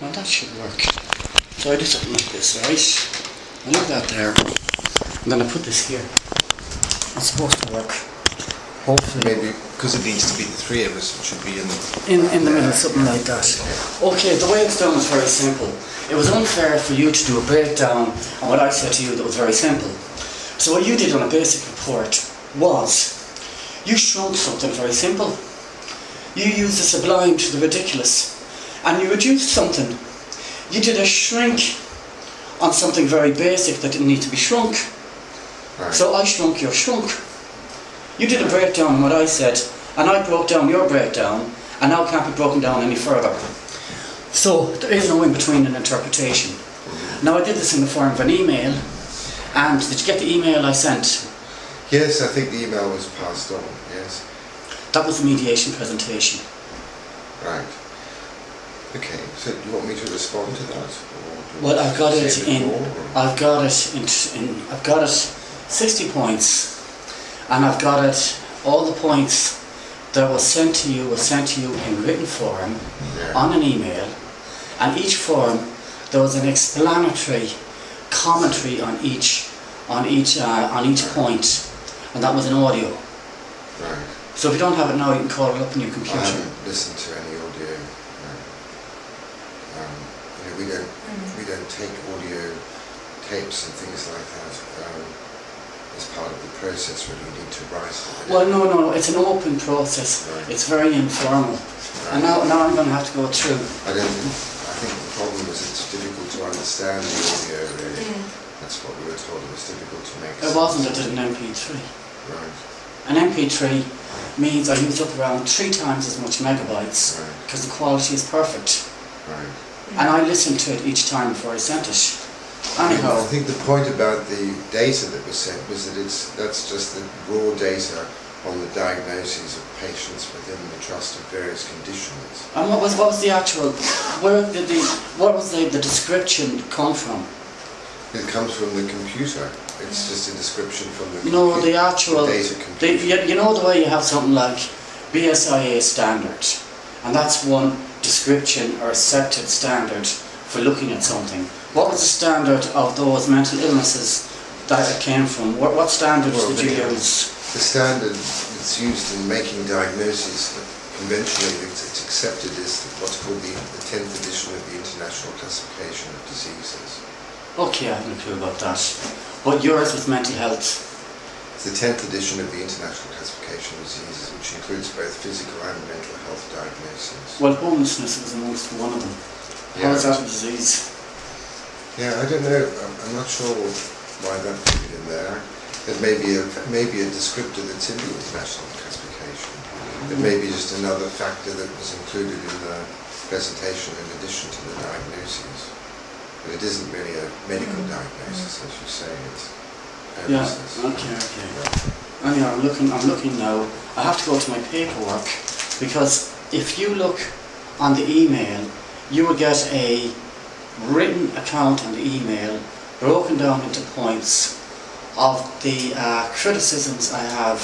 Now that should work. So I do something like this, right? I leave that there, and then I put this here. It's supposed to work. Hopefully. Maybe because it needs to be the three of us, it should be in the middle, something like that. Okay, the way it's done is very simple. It was unfair for you to do a breakdown on what I said to you that was very simple. So what you did on a basic report was you shrunk something very simple. You used the sublime to the ridiculous, and you reduced something. You did a shrink on something very basic that didn't need to be shrunk. Right. So I shrunk your shrunk. You did a breakdown on what I said, and I broke down your breakdown, and now it can't be broken down any further. So there is no in between an interpretation. Now I did this in the form of an email, and did you get the email I sent? Yes, I think the email was passed on, yes. That was the mediation presentation. Right. Okay, so do you want me to respond to that? Well, I've got it in. I've got it 60 points, and I've got it. All the points that was sent to you in written form, on an email, and each form there was an explanatory commentary on each point, and that was an audio. Right. So if you don't have it now, you can call it up on your computer. I haven't listened to any audio. We don't take audio tapes and things like that as part of the process. Really, you need to write it. Well, no, it's an open process. Right. It's very informal. Right. And now I'm going to have to go through. I think the problem is it's difficult to understand the audio. Really, that's what we were told. It was difficult to make. It wasn't. I did an MP3. Right. An MP3 means I used up around 3 times as much megabytes because the quality is perfect. Right. And I listened to it each time before I sent it. Anyhow, I think the point about the data that was sent was that that's just the raw data on the diagnoses of patients within the trust of various conditions. And what was the actual? What was the description come from? It comes from the computer. It's just a description from the computer. No, the actual data computer. You know the way you have something like BSIA standard, and that's one description or accepted standard for looking at something. What was the standard of those mental illnesses that it came from? What standards did you use? The standard that's used in making diagnoses, conventionally it's accepted, is what's called the 10th edition of the International Classification of Diseases. Okay, I have no clue about that. But yours was mental health. It's the 10th edition of the International Classification of Diseases, which includes both physical and mental health diagnoses. Well, homelessness was amongst one of them. How is that a disease? Yeah, I don't know. I'm not sure why that put it in there. It may be a descriptor that's in the international classification. It may be just another factor that was included in the presentation in addition to the diagnoses. But it isn't really a medical diagnosis, as you say. It's Okay. Anyhow, I'm looking now. I have to go to my paperwork because if you look on the email, you will get a written account on the email broken down into points of the criticisms I have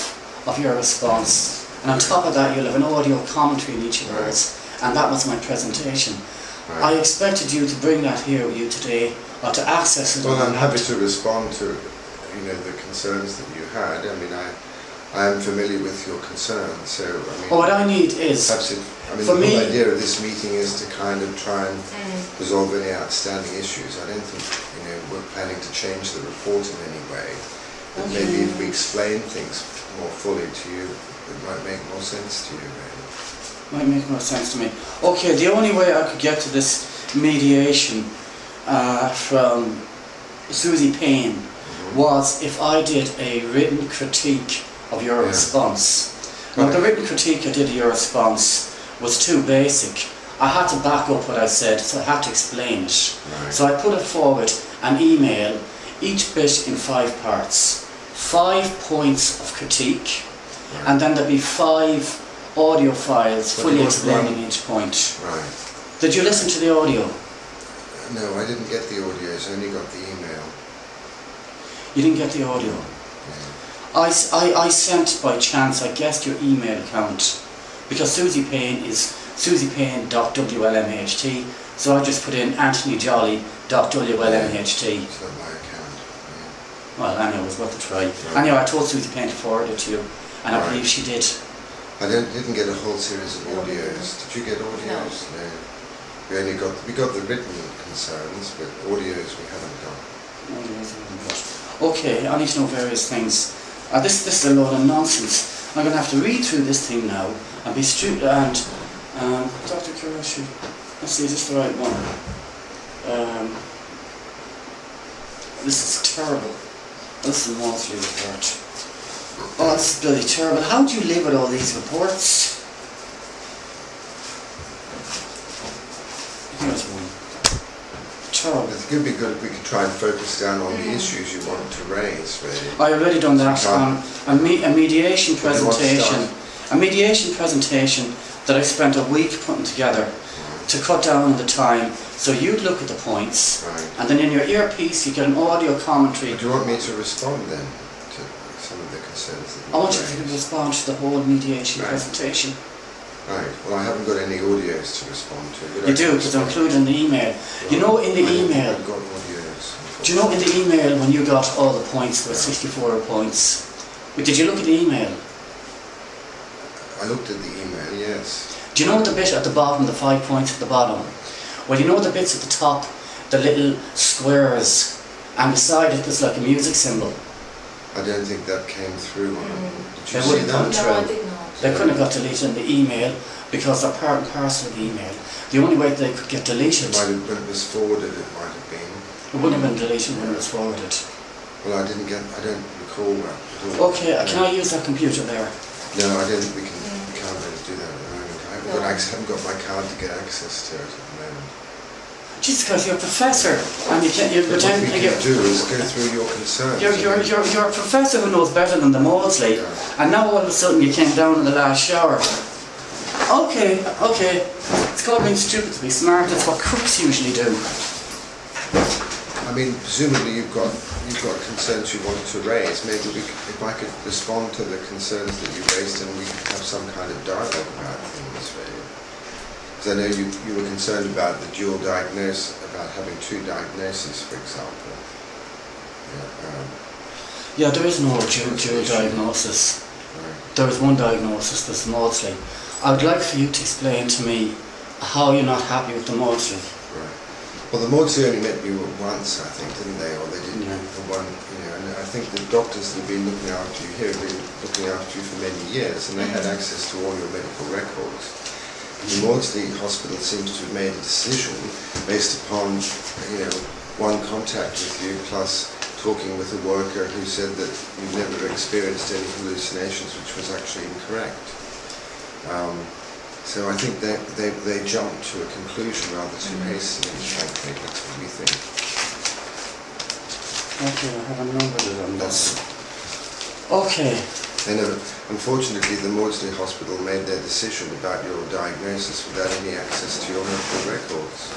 of your response, and on top of that you'll have an audio commentary in each of those, and that was my presentation. I expected you to bring that here with you today, or to access it. Well, I'm happy to respond to the concerns that you had. I mean, I am familiar with your concerns, so I mean. Well, what I need is. The whole idea of this meeting is to kind of try and resolve any outstanding issues. I don't think we're planning to change the report in any way. But maybe if we explain things more fully to you, it might make more sense to you. Really. Might make more sense to me. Okay, the only way I could get to this mediation from Susie Payne was if I did a written critique of your response. Now, the written critique I did of your response was too basic. I had to back up what I said, so I had to explain it. Right. So I put it forward, an email, each bit in 5 parts. 5 points of critique, and then there'd be 5 audio files fully explaining each point. Right. Did you listen to the audio? No, I didn't get the audios, I only got the email. You didn't get the audio? Yeah. I sent by chance, I guessed your email account, because Susie Payne is susiepayne.WLMHT. So I just put in anthonyjolly.WLMHT. It's not my account. Well, anyway, it was worth a try. Right. Anyway, I told Susie Payne to forward it to you, and I Right. believe she did. I didn't get a whole series of audios. Did you get audios? No. We got the written concerns, but audios we haven't got. Okay, I need to know various things. This is a load of nonsense. I'm going to have to read through this thing now and be stupid. And Dr. Kurashi, let's see, is this the right one? This is terrible. This is a monthly report. Oh, this is bloody terrible. How do you live with all these reports? Here's one. Terrible. It could be good if we could try and focus down on the issues you want to raise, really. I already done that on a mediation presentation. A mediation presentation that I spent a week putting together to cut down on the time. So you'd look at the points, Right. and then in your earpiece you get an audio commentary. Do you want me to respond then to some of the concerns that you I want you raised? to respond to the whole mediation Right. presentation. Right. Well, I haven't got any audios to respond to. But You I do, can because they're respond. included in the email. You know in the email, I've got audios. do you know in the email when you got all the points, there were 64 points, but did you look at the email? I looked at the email, yes. Do you know the bit at the bottom, the 5 points at the bottom? Well, you know the bits at the top, the little squares, and beside it there's like a music symbol. I don't think that came through on it. Did They you see wouldn't come that? through. No, I did not. They couldn't have got deleted in the email because they're part and parcel of the email. The only way they could get deleted, It might have, when it was forwarded, it might have been. it wouldn't have been deleted when it was forwarded. Well, I don't recall that at all. Okay, can I use that computer there? No, I don't think we can't really do that at the moment. I haven't got my card to get access to it at the moment. Just because you're a professor and you But what pretend we can do is go through your concerns. you're a professor who knows better than the Maudsley, and now all of a sudden you came down in the last shower. Okay, it's called being stupid to be smart. That's what crooks usually do. I mean, presumably you've got concerns you wanted to raise. Maybe if I could respond to the concerns that you raised, and we could have some kind of dialogue about things, really. Because I know you were concerned about the dual diagnosis, about having two diagnoses, for example. Yeah, there is no dual diagnosis. Right. There is one diagnosis, there's the Maudsley. I would like for you to explain to me how you're not happy with the Maudsley. Right. Well, the Maudsley only met you once, I think, didn't they? Or they didn't Yeah. for one, and I think the doctors that have been looking after you here have been looking after you for many years, and they had access to all your medical records. The Maudsley Hospital seems to have made a decision based upon, one contact with you plus talking with a worker who said that you've never experienced any hallucinations, which was actually incorrect. So I think they jumped to a conclusion rather too hastily, frankly. That's what we think. Okay, I have a number on this. Okay. And unfortunately, the Maudsley Hospital made their decision about your diagnosis without any access to your medical records.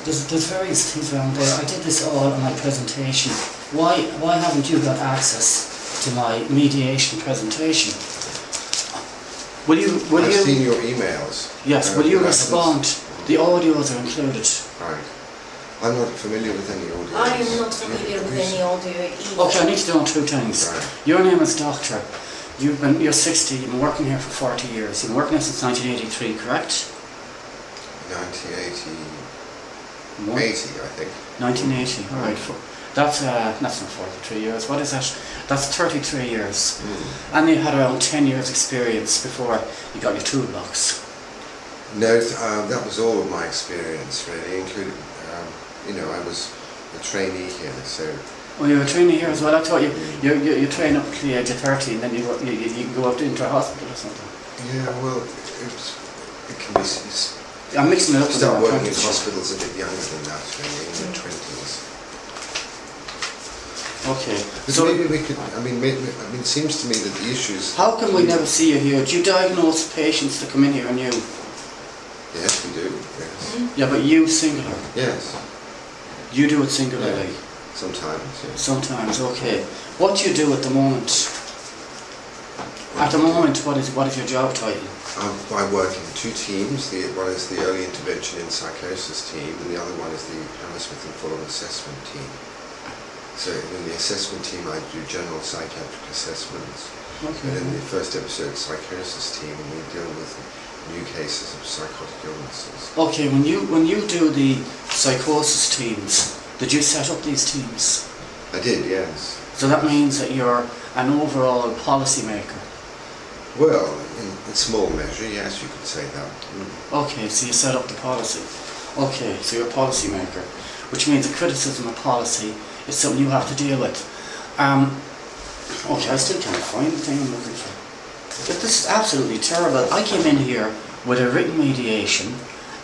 There's various things around there. I did this all in my presentation. Why haven't you got access to my mediation presentation? I've seen your emails. Yes, will you respond? The audios are included. Right. I'm not familiar with any audios. I am not familiar with any audio either. Okay, I need to know two things. Right. Your name is Doctor. You're 60, you've been working here for 40 years. You've been working here since 1983, correct? 1980, One? 80, I think. 1980, alright. That's not 43 years. What is that? That's 33 years. And you had around 10 years experience before you got your toolbox. No, that was all of my experience, really, including, I was a trainee here, so... Oh, you were a trainee here as well? I thought you train up to the age of 30 and then you can go out into a hospital or something. Yeah, well, it can be... I'm mixing it up with Start working in apprenticeship. hospitals a bit younger than that, really, in their 20s. Okay. But So maybe we could, it seems to me that the issues... how come we never see you here? Do you diagnose patients that come in here and you? Yes, we do, yes. Yeah, but you singular. Yes, You do it singularly. sometimes, yes. Sometimes, okay. What do you do at the moment? At the moment, what is your job title? I work in two teams. One is the early intervention in psychosis team, and the other one is the Hammersmith and Fulham assessment team. So in the assessment team, I do general psychiatric assessments. Okay. And in the first episode, psychosis team, we deal with new cases of psychotic illnesses. Okay, when you do the psychosis teams, did you set up these teams? I did, yes. So that means that you're an overall policy maker. Well, in small measure, yes, you could say that. Okay, so you set up the policy. Okay, so you're a policy maker, which means the criticism of policy is something you have to deal with. Okay, I still can't find the thing I'm looking for. But this is absolutely terrible. I came in here with a written mediation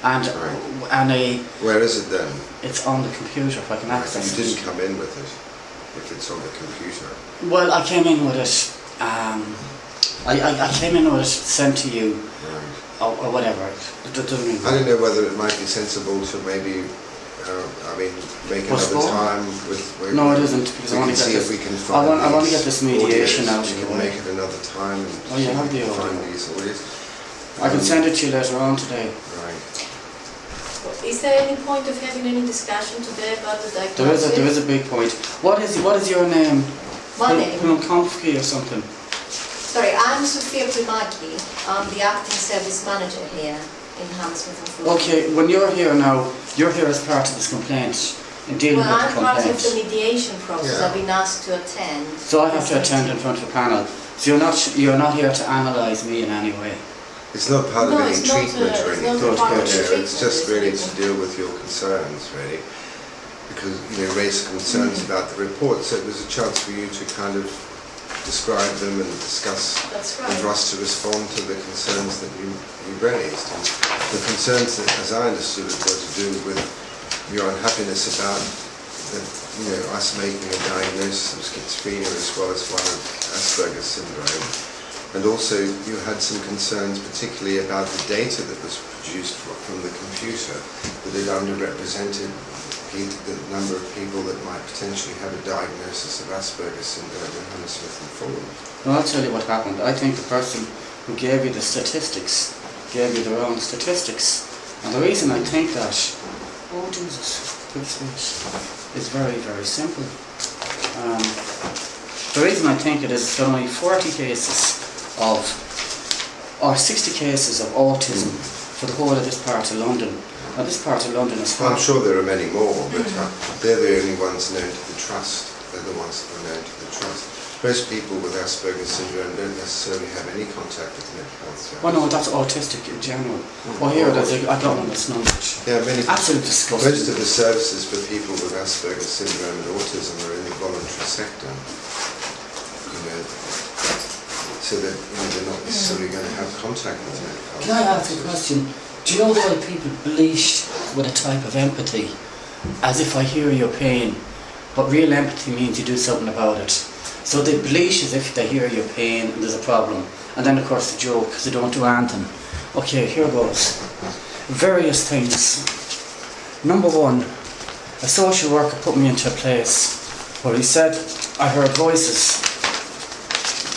and a... Where is it then? It's on the computer, if I can access it. You didn't come in with it, if it's on the computer. Well, I came in with it, I came in with it sent to you, or whatever. It doesn't mean... I don't know whether it might be sensible to maybe, make another time with... No, it isn't, because I want to get this... I want to get this mediation out. You can make it another time and have the audio. find these audios. I can send it to you later on today. Right. Is there any point of having any discussion today about the diagnosis? There is a big point. What is your name? My name? Komfki or something? Sorry, I'm Sofia Primaki. I'm the acting service manager here in Hammersmith and Fulham. Okay, when you're here now, you're here as part of this complaint, in dealing with the I'm complaint. part of the mediation process. Yeah. I've been asked to attend. So I have to attend in front of a panel. So you're not here to analyse me in any way. It's not part of any it's not treatment or anything. It's not part of the treatment. It's just really to deal with your concerns, really. Because you raised concerns about the report, so it was a chance for you to kind of describe them and discuss, That's right. and for us to respond to the concerns that you raised. And the concerns, that, as I understood it, were to do with your unhappiness about us making a diagnosis of schizophrenia as well as one of Asperger's syndrome. And also you had some concerns particularly about the data that was produced from the computer, that it underrepresented the number of people that might potentially have a diagnosis of Asperger's syndrome in Hammersmith and Fulham. Well, I'll tell you what happened. I think the person who gave you the statistics gave you the wrong statistics. And the reason I think that, oh Jesus, is very, very simple. The reason I think it is that only 40 cases or 60 cases of autism for the whole of this part of London. Now this part of London is... I'm sure there are many more, but they're the only ones known to the Trust. They're the ones that are known to the Trust. Most people with Asperger's syndrome don't necessarily have any contact with mental health services. Well, no, that's autistic in general. Well, here, I don't know this knowledge. Yeah, absolutely disgusting. Most of the services for people with Asperger's syndrome and autism are in the voluntary sector. So that they're not necessarily going to have contact with mental health. Can I ask a question? Do you know why people bleat with a type of empathy, as if I hear your pain, but real empathy means you do something about it? So they bleat as if they hear your pain and there's a problem, and then of course the joke, because they don't do anything. Okay, here goes. Various things. Number one, a social worker put me into a place where he said, I heard voices.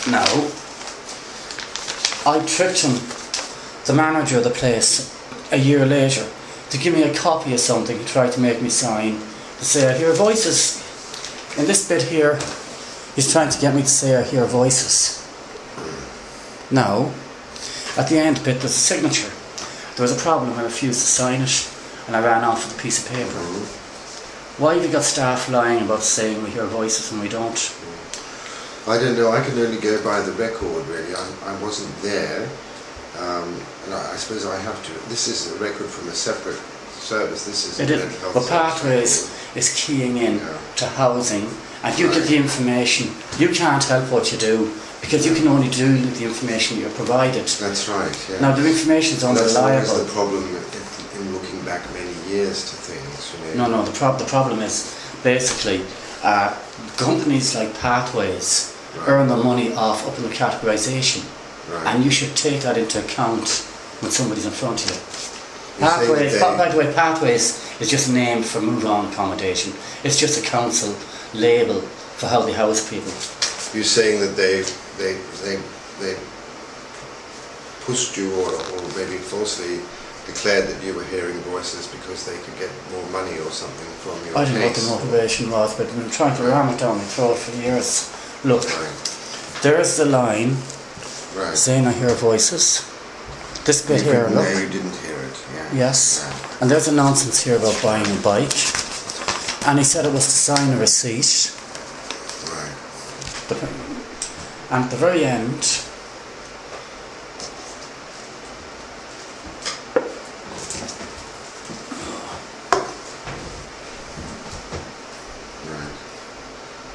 Now, I tricked him, the manager of the place, a year later, to give me a copy of something he tried to make me sign, to say I hear voices. In this bit here, he's trying to get me to say I hear voices. Now, at the end bit there's a signature. There was a problem, I refused to sign it, and I ran off with a piece of paper. Why have you got staff lying about saying we hear voices when we don't? I don't know, I can only go by the record really. I wasn't there, and I suppose I have to. This is a record from a separate service. This is mental health. But Pathways is keying in to housing, and you get the information. You can't help what you do because you can only do the information you're provided. That's right. Yeah. Now the information is unreliable. That's the problem in looking back many years to things. No. The problem is basically companies like Pathways earn their money off up in the categorisation, and you should take that into account when somebody's in front of you. Pathways, by the way, Pathways is just a name for move-on accommodation. It's just a council label for how they house people. You're saying that they pushed you or maybe falsely declared that you were hearing voices because they could get more money or something from your I don't know what case. the motivation was, but I've been trying to ram it down my throat for years. Look, there's the line saying I hear voices. This bit here, look. No, you didn't hear it. Yeah. Yes. And there's a nonsense here about buying a bike. And he said it was to sign a receipt. Right. But, and at the very end,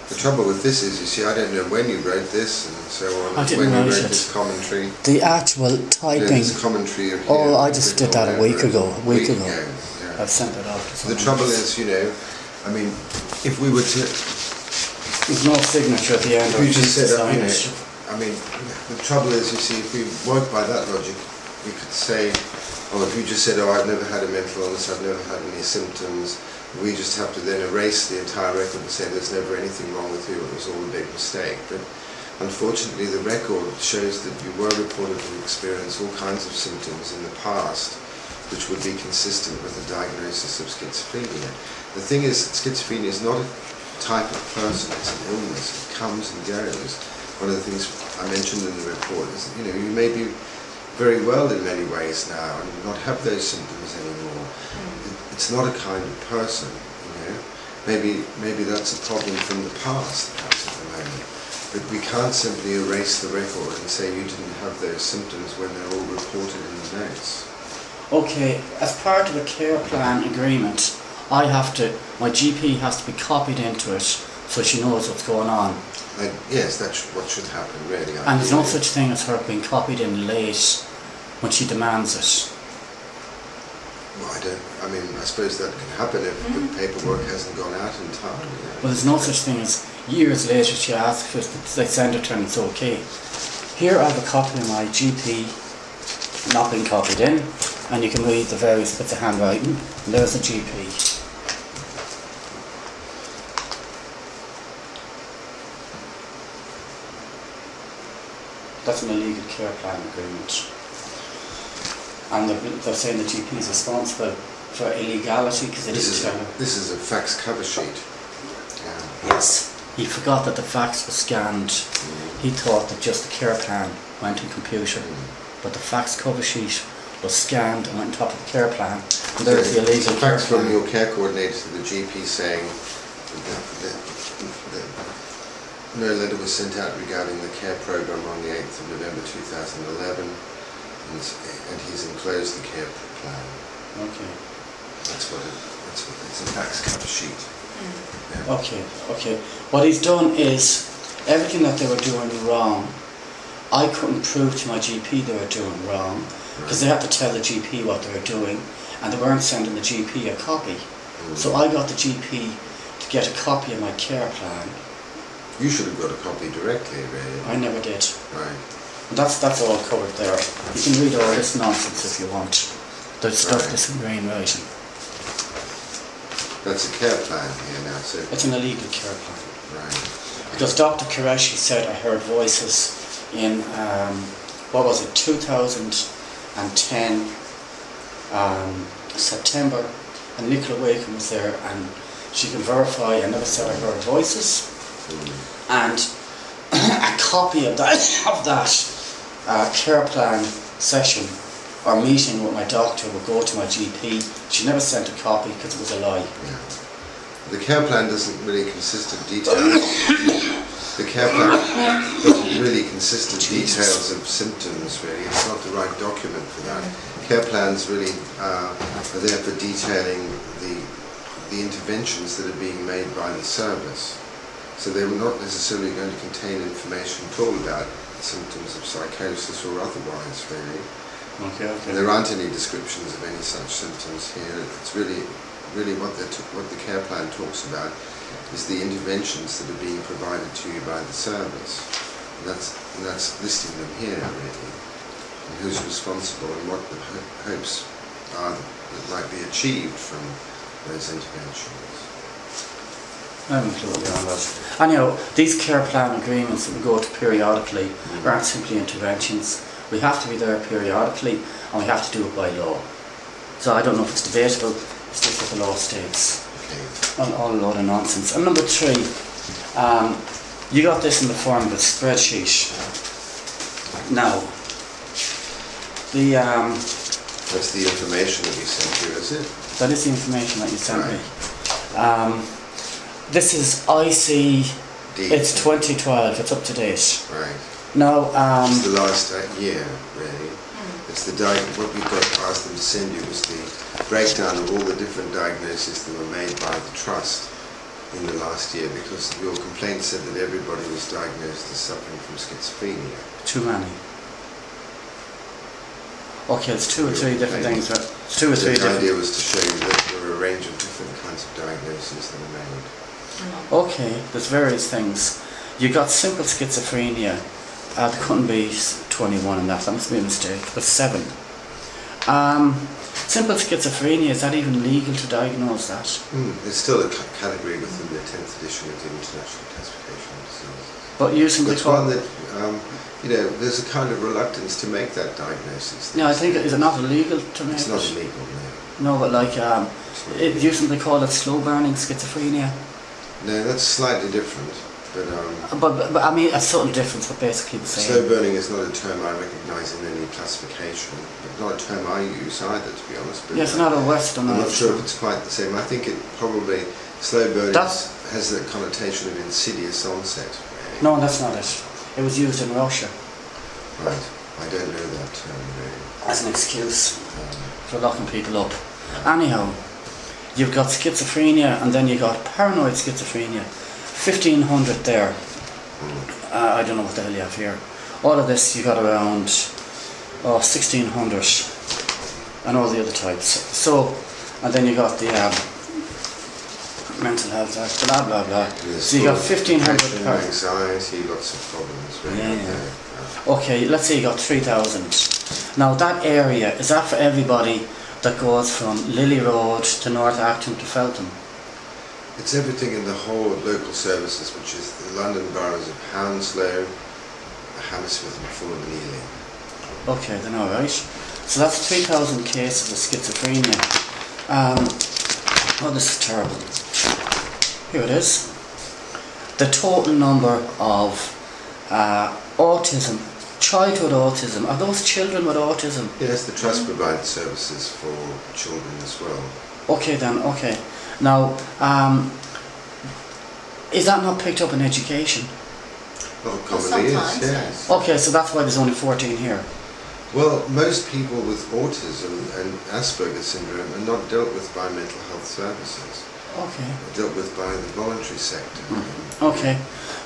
the trouble with this is, you see, I don't know when you wrote this and so on. I didn't when you write wrote it. this commentary. The actual typing. This commentary of Oh, I just did that a week ago. A week ago. Yeah. I've sent it off to someone. The trouble is, you know, I mean, if we were to... There's no signature at the end. If you just said, sign you know, it. I mean, the trouble is, you see, if we work by that logic, we could say, oh, if you just said, oh, I've never had a mental illness, I've never had any symptoms, we just have to then erase the entire record and say there's never anything wrong with you, it was all a big mistake. But unfortunately the record shows that you were reported to experience all kinds of symptoms in the past which would be consistent with a diagnosis of schizophrenia. The thing is, schizophrenia is not a type of person, it's an illness, it comes and goes. One of the things I mentioned in the report is that, you know, you may be very well in many ways now and not have those symptoms anymore. It's not a kind of person, you know. Maybe that's a problem from the past, perhaps at the moment. But we can't simply erase the record and say you didn't have those symptoms when they're all reported in the notes. Okay, as part of a care plan agreement, my GP has to be copied into it so she knows what's going on. Yes, that's what should happen, really. And there's no such thing as her being copied in late when she demands it. Well, I suppose that can happen if the paperwork hasn't gone out in time. You know. Well, there's no such thing as years later she asks if they send it to her and it's okay. Here I have a copy of my GP not being copied in, and you can read the various bits of handwriting, and there's the GP. That's an illegal care plan agreement. And they're saying the GP is responsible for illegality because they didn't tell her. This is a fax cover sheet. Yeah. Yes. He forgot that the fax was scanned. He thought that just the care plan went in computer. But the fax cover sheet was scanned and went on top of the care plan. And there's the illegal care fax plan. from your care coordinator to the GP saying that no letter was sent out regarding the care program on the 8th of November 2011, and he's enclosed the care plan. Okay. That's what it's a fax cover sheet. Yeah. Okay. What he's done is everything that they were doing wrong, I couldn't prove to my GP they were doing wrong because they had to tell the GP what they were doing, and they weren't sending the GP a copy. So I got the GP to get a copy of my care plan. You should have got a copy directly, really. I never did. Right. And that's all covered there. You can read all this nonsense if you want. There's stuff that's in green writing. That's a care plan here now, so... It's an illegal care plan. Right. Because Dr. Qureshi said I heard voices in, 2010, September, and Nicola Wakeham was there, and she can verify I never said I heard voices. And a copy of that care plan session or meeting with my doctor would go to my GP. She never sent a copy because it was a lie. Yeah. The care plan doesn't really consist of details. The care plan doesn't really consist of details of symptoms, really. It's not the right document for that. Care plans really are there for detailing the interventions that are being made by the service. So they were not necessarily going to contain information at all about symptoms of psychosis or otherwise, really. Okay. And there aren't any descriptions of any such symptoms here. It's really what the care plan talks about is the interventions that are being provided to you by the service. And that's listing them here, really. And who's responsible and what the hopes are that might be achieved from those interventions. I'm included on that. Anyhow, these care plan agreements that we go to periodically aren't simply interventions. We have to be there periodically, and we have to do it by law. So I don't know if it's debatable, it's just what the law states. Okay. All a load of nonsense. And number 3, you got this in the form of a spreadsheet. Now, That's the information that you sent you, is it? that is the information that you sent me. This is IC, it's 2012, it's up to date. Right. Now, It's the last year, really. It's the what we got asked them to send you was the breakdown of all the different diagnoses that were made by the trust in the last year, because your complaint said that everybody was diagnosed as suffering from schizophrenia. too many. Okay, it's 2 or 3 different things. It's 2 or 3 The different. idea was to show you that there were a range of different kinds of diagnoses that were made. Okay, there's various things. You got simple schizophrenia. There couldn't be 21 in that must be a mistake, but 7. Simple schizophrenia, is that even legal to diagnose that? It's still a category within the 10th edition of the International Classification of Diseases. But you simply It's call one that, there's a kind of reluctance to make that diagnosis. Yeah, I think, is it not illegal to make It's not it? illegal, No, no. but like, you simply call it slow burning schizophrenia. No, that's slightly different. But I mean, a subtle difference, but basically the same. Slow burning is not a term I recognise in any classification, but not a term I use either, to be honest. But, Yes, not a Western. I'm not sure if it's quite the same. I think it probably, slow burning has the connotation of insidious onset. Really. No, that's not it. It was used in Russia. Right, I don't know that term really. As an excuse for locking people up. Anyhow, you've got schizophrenia, and then you got paranoid schizophrenia. 1,500 there. I don't know what the hell you have here. All of this you got around 1,600, and all the other types. So, and then you got the mental health act, blah blah blah. Yes, so you got 1,500. Anxiety, lots of problems. Really. Yeah. Okay, let's say you got 3,000. Now that area, is that for everybody that goes from Lily Road to North Acton to Feltham? It's everything in the whole of local services, which is the London boroughs of Hounslow, Hammersmith and Fulham and Ealing. Okay, then alright. So that's 3,000 cases of schizophrenia. Oh, this is terrible. Here it is. The total number of autism, childhood autism, are those children with autism? Yes, the Trust provides services for children as well. Okay then, okay. Now, is that not picked up in education? Well, commonly is, yes. Okay, so that's why there's only 14 here. Well, most people with autism and Asperger's syndrome are not dealt with by mental health services. Okay. They're dealt with by the voluntary sector. Okay.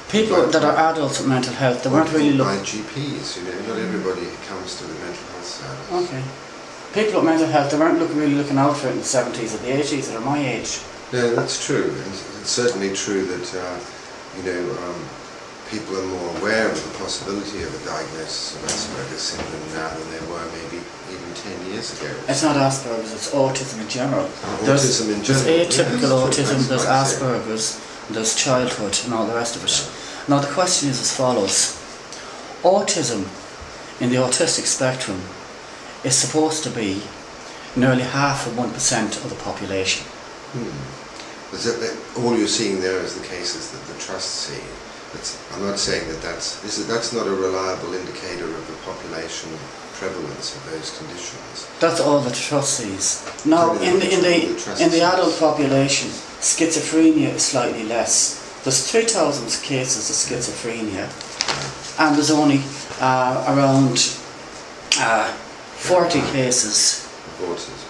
People that are adults with mental health, they weren't really by looking... GPs, not everybody comes to the mental health service. Okay. People with mental health, they weren't really looking out for it in the 70s or the 80s, that are my age. No, that's true. And it's certainly true that, people are more aware of the possibility of a diagnosis of Asperger's syndrome now than they were maybe even 10 years ago. It's not Asperger's, it's autism in general. Autism in general. There's atypical autism, That's there's quite Asperger's, there's childhood and all the rest of it. Now the question is as follows. Autism in the autistic spectrum is supposed to be nearly half of 1% of the population. All you're seeing there is the cases that the Trust see. I'm not saying that's not a reliable indicator of the population prevalence of those conditions. That's all the Trust sees. Now, in the adult population, schizophrenia is slightly less. There's 3,000 cases of schizophrenia, and there's only around 40 cases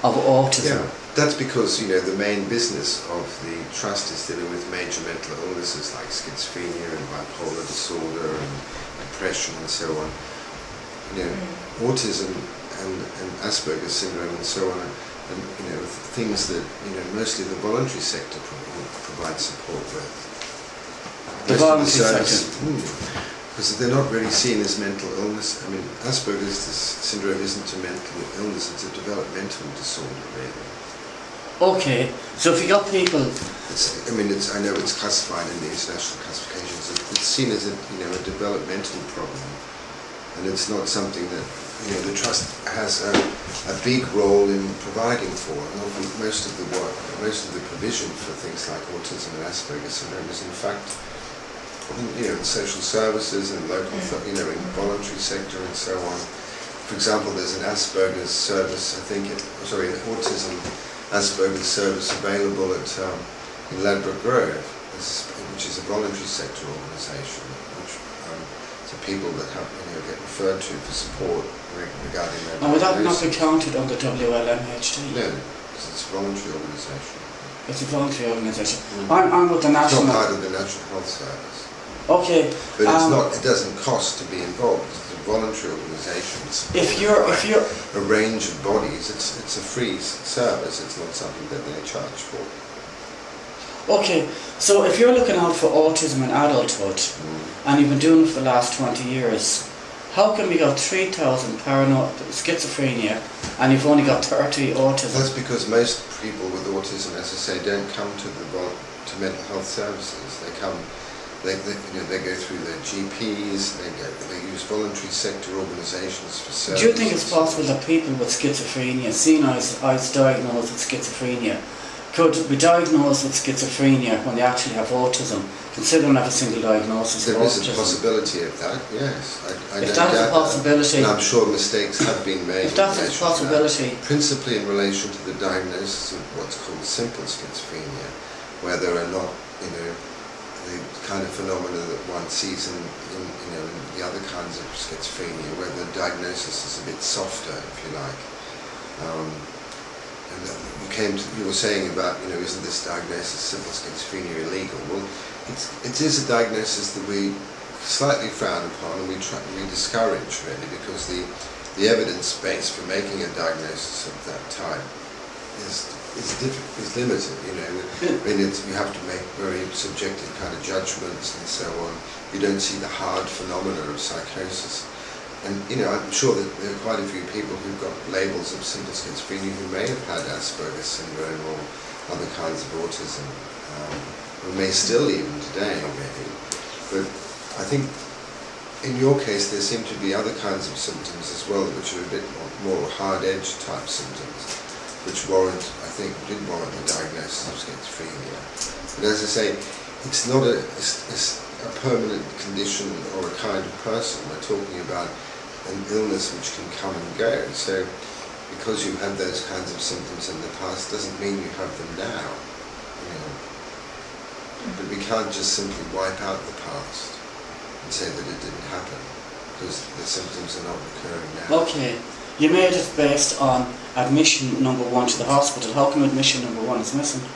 of autism. Yeah. That's because, the main business of the Trust is dealing with major mental illnesses like schizophrenia and bipolar disorder and depression and so on. Autism and Asperger's syndrome and so on, and things that, mostly the voluntary sector provides support with. The voluntary sector? Because they're not really seen as mental illness. I mean, Asperger's syndrome isn't a mental illness, it's a developmental disorder, really. Okay, so if you got people... I know it's classified in the international classifications. It's seen as a developmental problem, and it's not something that the trust has a big role in providing for, and most of the work, most of the provision for things like autism and Asperger's syndrome is in fact, in social services and local, in the voluntary sector and so on. For example, there's an Asperger's service, an autism Asperger's service available at in Ladbroke Grove, which is a voluntary sector organisation, which so people that have, get referred to for support regarding their. And would that not be counted under WLMHT? No, because it's a voluntary organisation. It's a voluntary organisation. I'm with the National. It's not part of the National Health Service. Okay. But it's not. It doesn't cost to be involved. It's a voluntary organisation. If you're a range of bodies, it's a free service. It's not something that they charge for. Okay, so if you're looking out for autism in adulthood, and you've been doing it for the last 20 years, how come you got 3,000 paranoid schizophrenia and you've only got 30 autism? That's because most people with autism, as I say, don't come to mental health services. They come, they go through their GPs. They use voluntary sector organisations for services. Do you think it's possible that people with schizophrenia, seen as diagnosed with schizophrenia, could be diagnosed with schizophrenia when they actually have autism, considering that a single diagnosis of autism? There is a possibility of that, yes. If that's a possibility, and I'm sure mistakes have been made. If that's a possibility, principally in relation to the diagnosis of what's called simple schizophrenia, where there are not, the kind of phenomena that one sees in the other kinds of schizophrenia, where the diagnosis is a bit softer, if you like. And you were saying about, isn't this diagnosis simple schizophrenia illegal? Well, it is a diagnosis that we slightly frown upon and we discourage, really, because the evidence base for making a diagnosis of that type is limited. You have to make very subjective kind of judgments and so on. You don't see the hard phenomena of psychosis. And I'm sure that there are quite a few people who've got labels of simple schizophrenia who may have had Asperger's syndrome or other kinds of autism, or may still even today, maybe. But I think in your case there seem to be other kinds of symptoms as well, which are a bit more hard-edged type symptoms, which did warrant the diagnosis of schizophrenia. But as I say, it's not a permanent condition or a kind of person. We're talking about an illness which can come and go. So because you had those kinds of symptoms in the past doesn't mean you have them now. But we can't just simply wipe out the past and say that it didn't happen, because the symptoms are not recurring now. Okay. You made it based on admission number 1 to the hospital. How come admission number 1 is missing?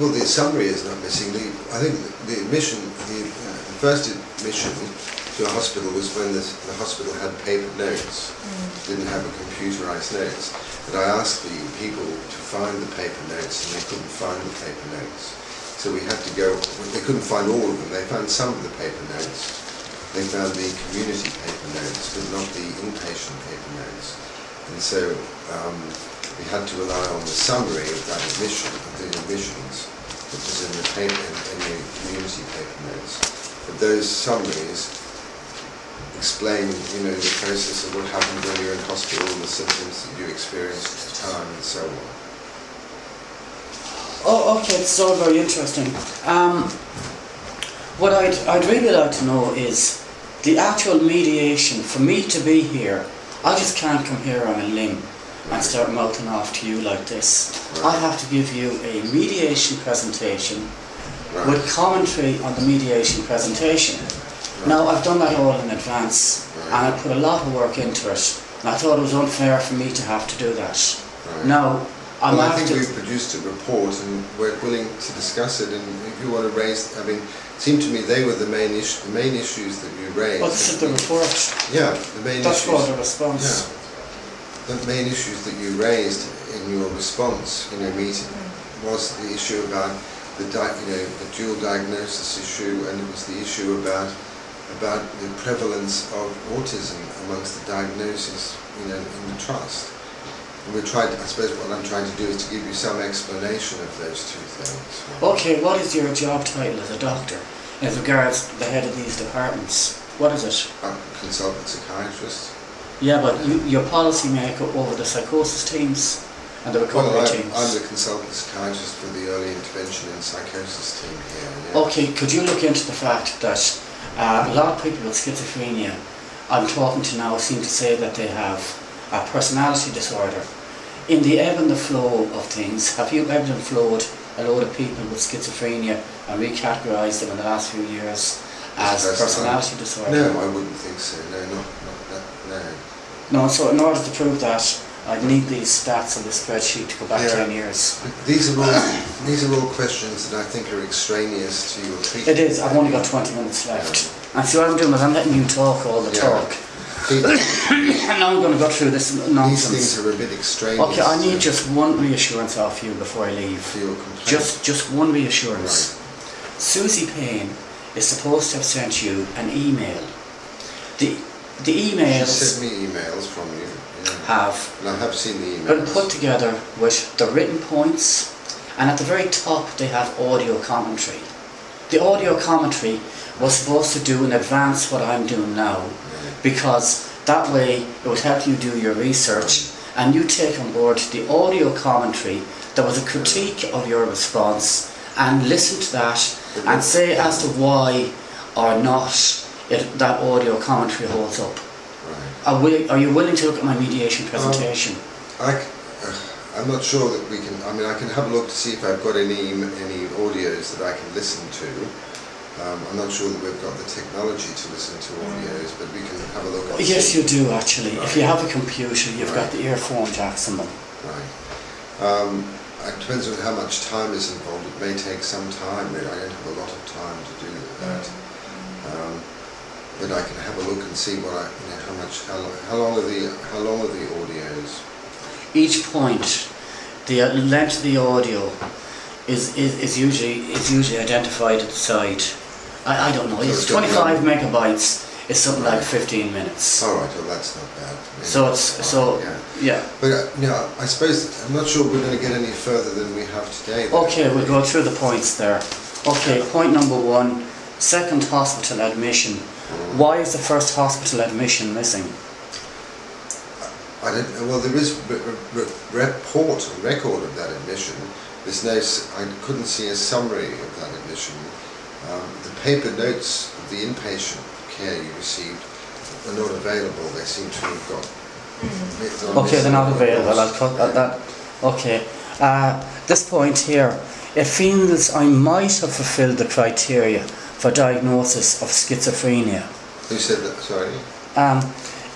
Well, the summary is not missing. I think the first admission to a hospital was when the hospital had paper notes, didn't have a computerized notes. But I asked the people to find the paper notes, and they couldn't find the paper notes. So we had to go. They couldn't find all of them. They found some of the paper notes. They found the community paper notes, but not the inpatient paper notes. And so we had to rely on the summary of that admission, of the admissions, that was in the community paper notes. But those summaries explain, the process of what happened when you're in hospital and the symptoms that you experienced at the time and so on. Oh, okay, it's all very interesting. What I'd really like to know is the actual mediation. For me to be here, I just can't come here on a limb and start mouthing off to you like this. Right. I have to give you a mediation presentation Right. with commentary on the mediation presentation. Right. Now, I've done that all in advance, Right. and I put a lot of work into it, and I thought it was unfair for me to have to do that. Right. Now, I think we've produced a report and we're willing to discuss it, and if you want to raise, it seemed to me they were the main issues that you raised. Well, this is the report. Yeah, the main That's issues. for the response. Yeah, the main issues that you raised in your response, meeting, was the issue about the dual diagnosis issue, and it was the issue about the prevalence of autism amongst the diagnosis, in the trust. And I suppose what I'm trying to do is to give you some explanation of those two things. Okay, what is your job title as a doctor as regards the head of these departments? What is it? I'm a consultant psychiatrist. Yeah, but your policy maker over the psychosis teams and the recovery teams. I'm the consultant psychiatrist for the early intervention and psychosis team here. Yeah. Okay, could you look into the fact that a lot of people with schizophrenia I'm talking to now seem to say that they have a personality disorder. In the ebb and the flow of things, have you ebbed and flowed a load of people with schizophrenia and recategorised them in the last few years as personality disorder? No, I wouldn't think so. No, not that. No. No, so in order to prove that, I'd need these stats on the spreadsheet to go back 10 years. These are all questions that I think are extraneous to your treatment. It is. I've only got 20 minutes left. And see what I'm doing is I'm letting you talk all the talk. And now I'm going to go through this nonsense. These things are a bit extraneous. Okay, I need just one reassurance off you before I leave. For your complaint. Just one reassurance. Right. Susie Payne is supposed to have sent you an email. The emails... She sent me emails from you. Have. And I have seen the emails. Been put together with the written points, and at the very top they have audio commentary. The audio commentary was supposed to do in advance what I'm doing now, because that way it would help you do your research and you take on board the audio commentary that was a critique of your response and listen to that and say as to why or not that audio commentary holds up. Are you willing to look at my mediation presentation? I'm not sure that we can. I mean, I can have a look to see if I've got any audios that I can listen to. I'm not sure that we've got the technology to listen to audios, but we can have a look at it. Yes, you do actually. Right. If you have a computer, you've got the earphone jacks in them. Right. It depends on how much time is involved. It may take some time. I don't have a lot of time to do that. But I can have a look and see what how long are the audios? Each point, the length of the audio is usually identified at the side. I don't know. So it's 25 megabytes. It's something like 15 minutes. All right. Well, that's not bad. Yeah. But I suppose I'm not sure we're going to get any further than we have today. Okay, we'll go through the points there. Okay, point number 1, second hospital admission. Why is the first hospital admission missing? I don't know. Well, there is a record of that admission. There's no. I couldn't see a summary of that admission. The paper notes of the inpatient care you received are not available. They seem to have got. Okay, they're not available. I'll cut that. Okay. This point here. It feels I might have fulfilled the criteria for diagnosis of schizophrenia. Who said that? Sorry.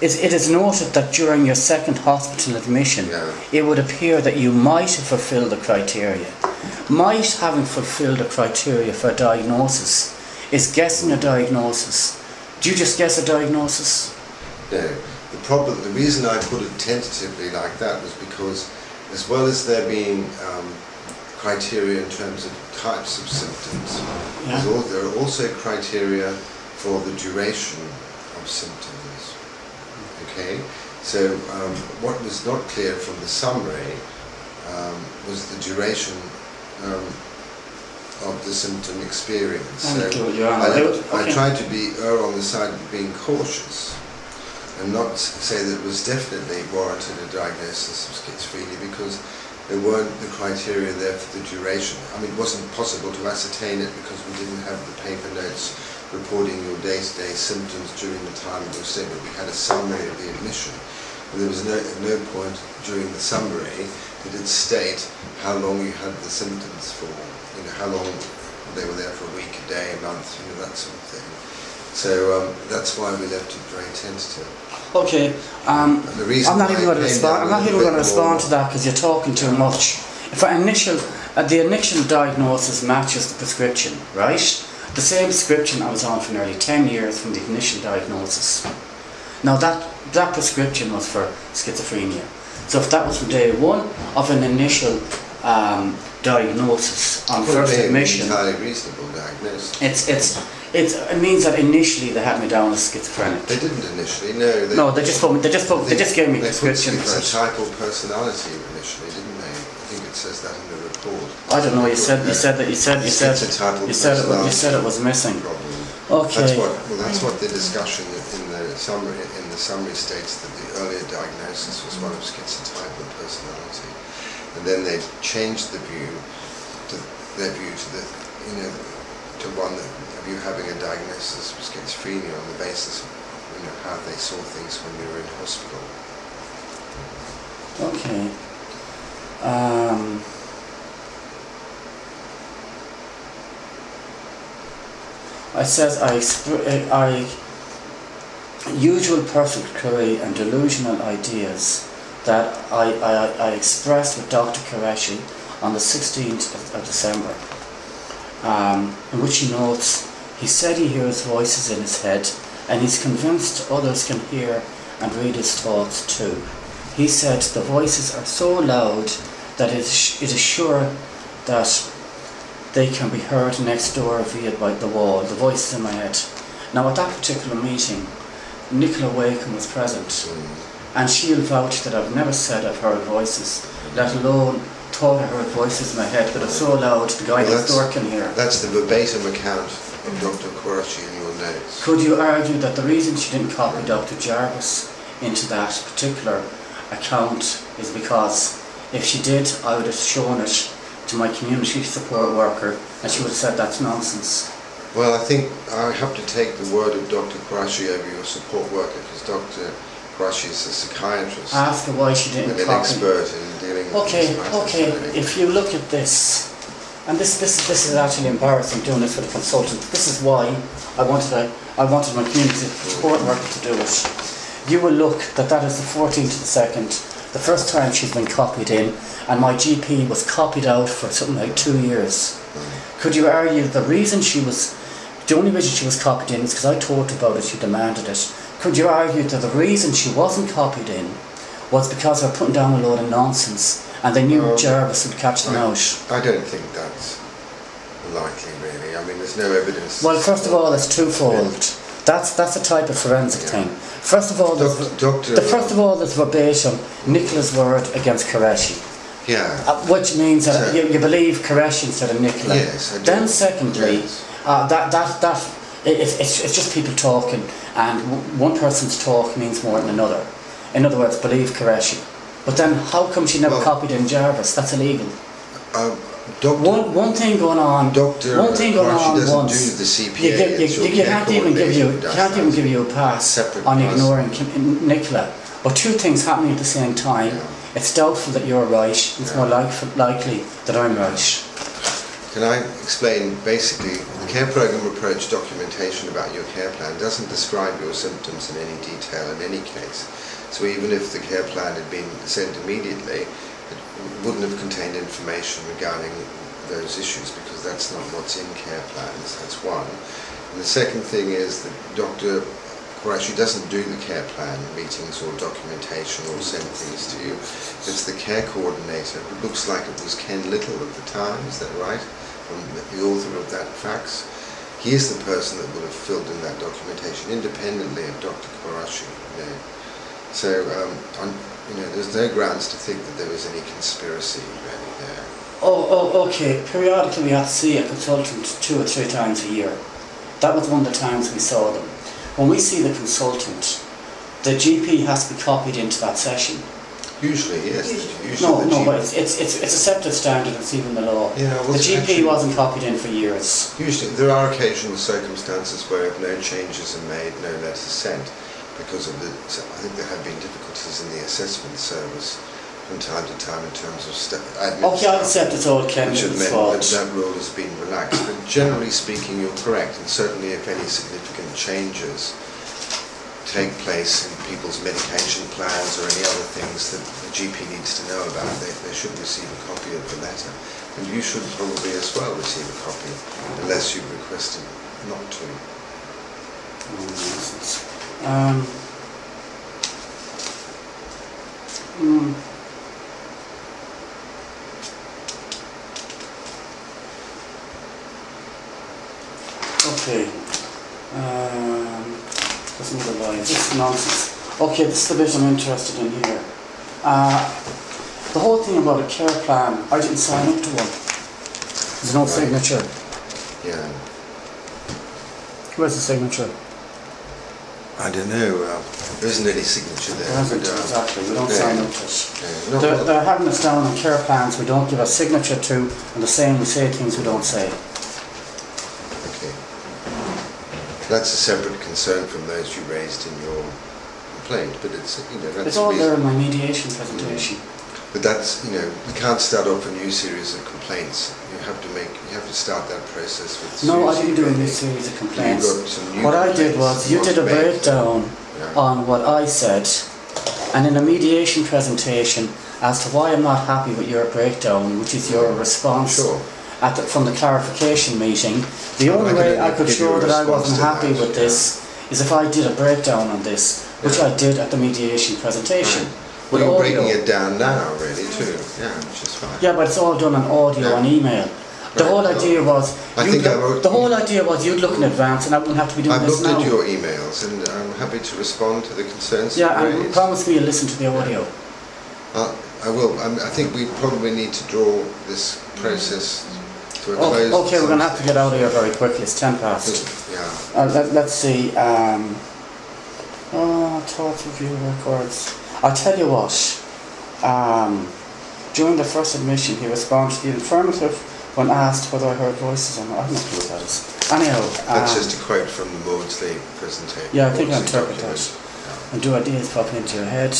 It is noted that during your second hospital admission, it would appear that you might have fulfilled the criteria. Might having fulfilled the criteria for a diagnosis is guessing a diagnosis. Do you just guess a diagnosis? No. The reason I put it tentatively like that was because, as well as there being criteria in terms of types of symptoms, there are also criteria for the duration of symptoms. Okay, so what was not clear from the summary was the duration of the symptom experience. So I tried to err on the side of being cautious and not say that it was definitely warranted a diagnosis of schizophrenia, because there weren't the criteria there for the duration. I mean, it wasn't possible to ascertain it because we didn't have the paper notes reporting your day-to-day symptoms during the time of your stay, but we had a summary of the admission. And there was no point during the summary did it state how long you had the symptoms for, how long they were there for, a week, a day, a month, that sort of thing. So that's why we left it very tentative. Okay, I'm not even going to respond to that because you're talking too much. For the initial diagnosis matches the prescription, right? The same prescription I was on for nearly 10 years from the initial diagnosis. Now that prescription was for schizophrenia. So if that was from day 1 of an initial diagnosis on first admission, entirely reasonable diagnosis. It means that initially they had me down as schizophrenic. They didn't initially, no. They just gave me prescription. They put type of personality initially, didn't they? I think it says that in the report. I don't know. You said it was missing. Okay. That's what the discussion in the summary states, that the earlier diagnosis was one of schizotypal personality, and then they changed their view to one of you having a diagnosis of schizophrenia on the basis of how they saw things when you were in hospital. Okay. I says I usual perfunctory and delusional ideas that I expressed with Dr. Qureshi on the 16th of December, in which he notes, he said he hears voices in his head and he's convinced others can hear and read his thoughts too. He said the voices are so loud that it is sure that they can be heard next door via the wall, the voices in my head. Now at that particular meeting, Nicola Wakeham was present, and she'll vouch that I've never said I've heard voices, let alone thought I heard voices in my head, but it's so loud the guy next door can hear. That's the verbatim account of Dr. Qureshi in your notes. Could you argue that the reason she didn't copy Dr. Jarvis into that particular account is because if she did, I would have shown it to my community support worker and she would have said that's nonsense? Well, I think I have to take the word of Dr. Qureshi over your support worker, because Dr. Qureshi is a psychiatrist. Ask her why she didn't and an copy. expert in dealing with these matters. Okay, if you look at this, and this is actually embarrassing doing this for the consultant. This is why I wanted my community support worker to do it. You will look that is the 14th of the 2nd, the first time she's been copied in, and my GP was copied out for something like 2 years. Could you argue the only reason she was copied in is because I talked about it, she demanded it. Could you argue that the reason she wasn't copied in was because they were putting down a load of nonsense and they knew Jarvis would catch them out? I don't think that's likely, really. I mean, there's no evidence. Well, first of all, it's twofold. That's a type of forensic thing. First of all, there's verbatim Nicola's word against Qureshi. Yeah. Which means that you believe Qureshi instead of Nicola. Yes, I do. Then secondly, it's just people talking, and one person's talk means more than another. In other words, believe Qureshi. But then how come she never copied in Jarvis? That's illegal. One thing going on. One thing going on once. Do the CPA. You can't even give you a pass on ignoring Nicola. But two things happening at the same time. Yeah. It's doubtful that you're right. It's more likely that I'm right. Can I explain? Basically, the care program approach documentation about your care plan doesn't describe your symptoms in any detail in any case. So even if the care plan had been sent immediately, it wouldn't have contained information regarding those issues, because that's not what's in care plans. That's one. And the second thing is that Dr. Qureshi doesn't do the care plan meetings or documentation or send things to you. It's the care coordinator. It looks like it was Ken Little at the time, is that right? The author of that fax. He is the person that would have filled in that documentation independently of Dr. Qureshi. So, there's no grounds to think that there was any conspiracy really there. Okay. Periodically we have to see a consultant 2 or 3 times a year. That was one of the times we saw them. When we see the consultant, the GP has to be copied into that session. Usually, yes. But it's accepted standard, it's even the law. Yeah, well, the GP wasn't copied in for years. Usually, there are occasional circumstances where if no changes are made, no letters sent, because of I think there have been difficulties in the assessment service from time to time in terms of admin. Okay, I accept it's all Ken's fault. That rule has been relaxed, but generally speaking, you're correct, and certainly if any significant changes take place in people's medication plans or any other things that the GP needs to know about, they should receive a copy of the letter. And you should probably as well receive a copy, unless you've requested not to. Okay. There's another line. This is nonsense. Okay, this is the bit I'm interested in here. The whole thing about a care plan, I didn't sign up to one. There's no signature. Yeah. Where's the signature? I don't know. There isn't any signature there. There isn't, exactly. We don't sign up to it. Yeah. They're having us down on care plans we don't give a signature to, and the same we say things we don't say. Okay. That's a separate concern from those you raised in your complaint, but it's, you know, that's It's all there in my mediation presentation. But that's, you know, you can't start off a new series of complaints. You have to start that process with. No, I didn't do a new series of complaints. What I did was, you did a breakdown on what I said, and in a mediation presentation as to why I'm not happy with your breakdown, which is your response from the clarification meeting. The only way I could show that I wasn't happy with this is if I did a breakdown on this, which I did at the mediation presentation. Well, you're breaking it down now, really, too. Yeah, which is fine. Yeah, but it's all done on audio and email. The whole idea was you'd look in advance, and I wouldn't have to be doing this now. I've looked at your emails, and I'm happy to respond to the concerns. Yeah, and promise me you'll listen to the audio. I will. I think we probably need to draw this process to a close. Okay, we're going to have to get out of here very quickly. It's 10 past. Yeah. Let's see. Thoughts, review records. I'll tell you what. During the first admission, he responded to the affirmative when asked whether I heard voices or not. I don't know what that is. Anyhow, that's just a quote from the Maudsley presentation. Yeah, I think I interpret that. And do ideas pop into your head?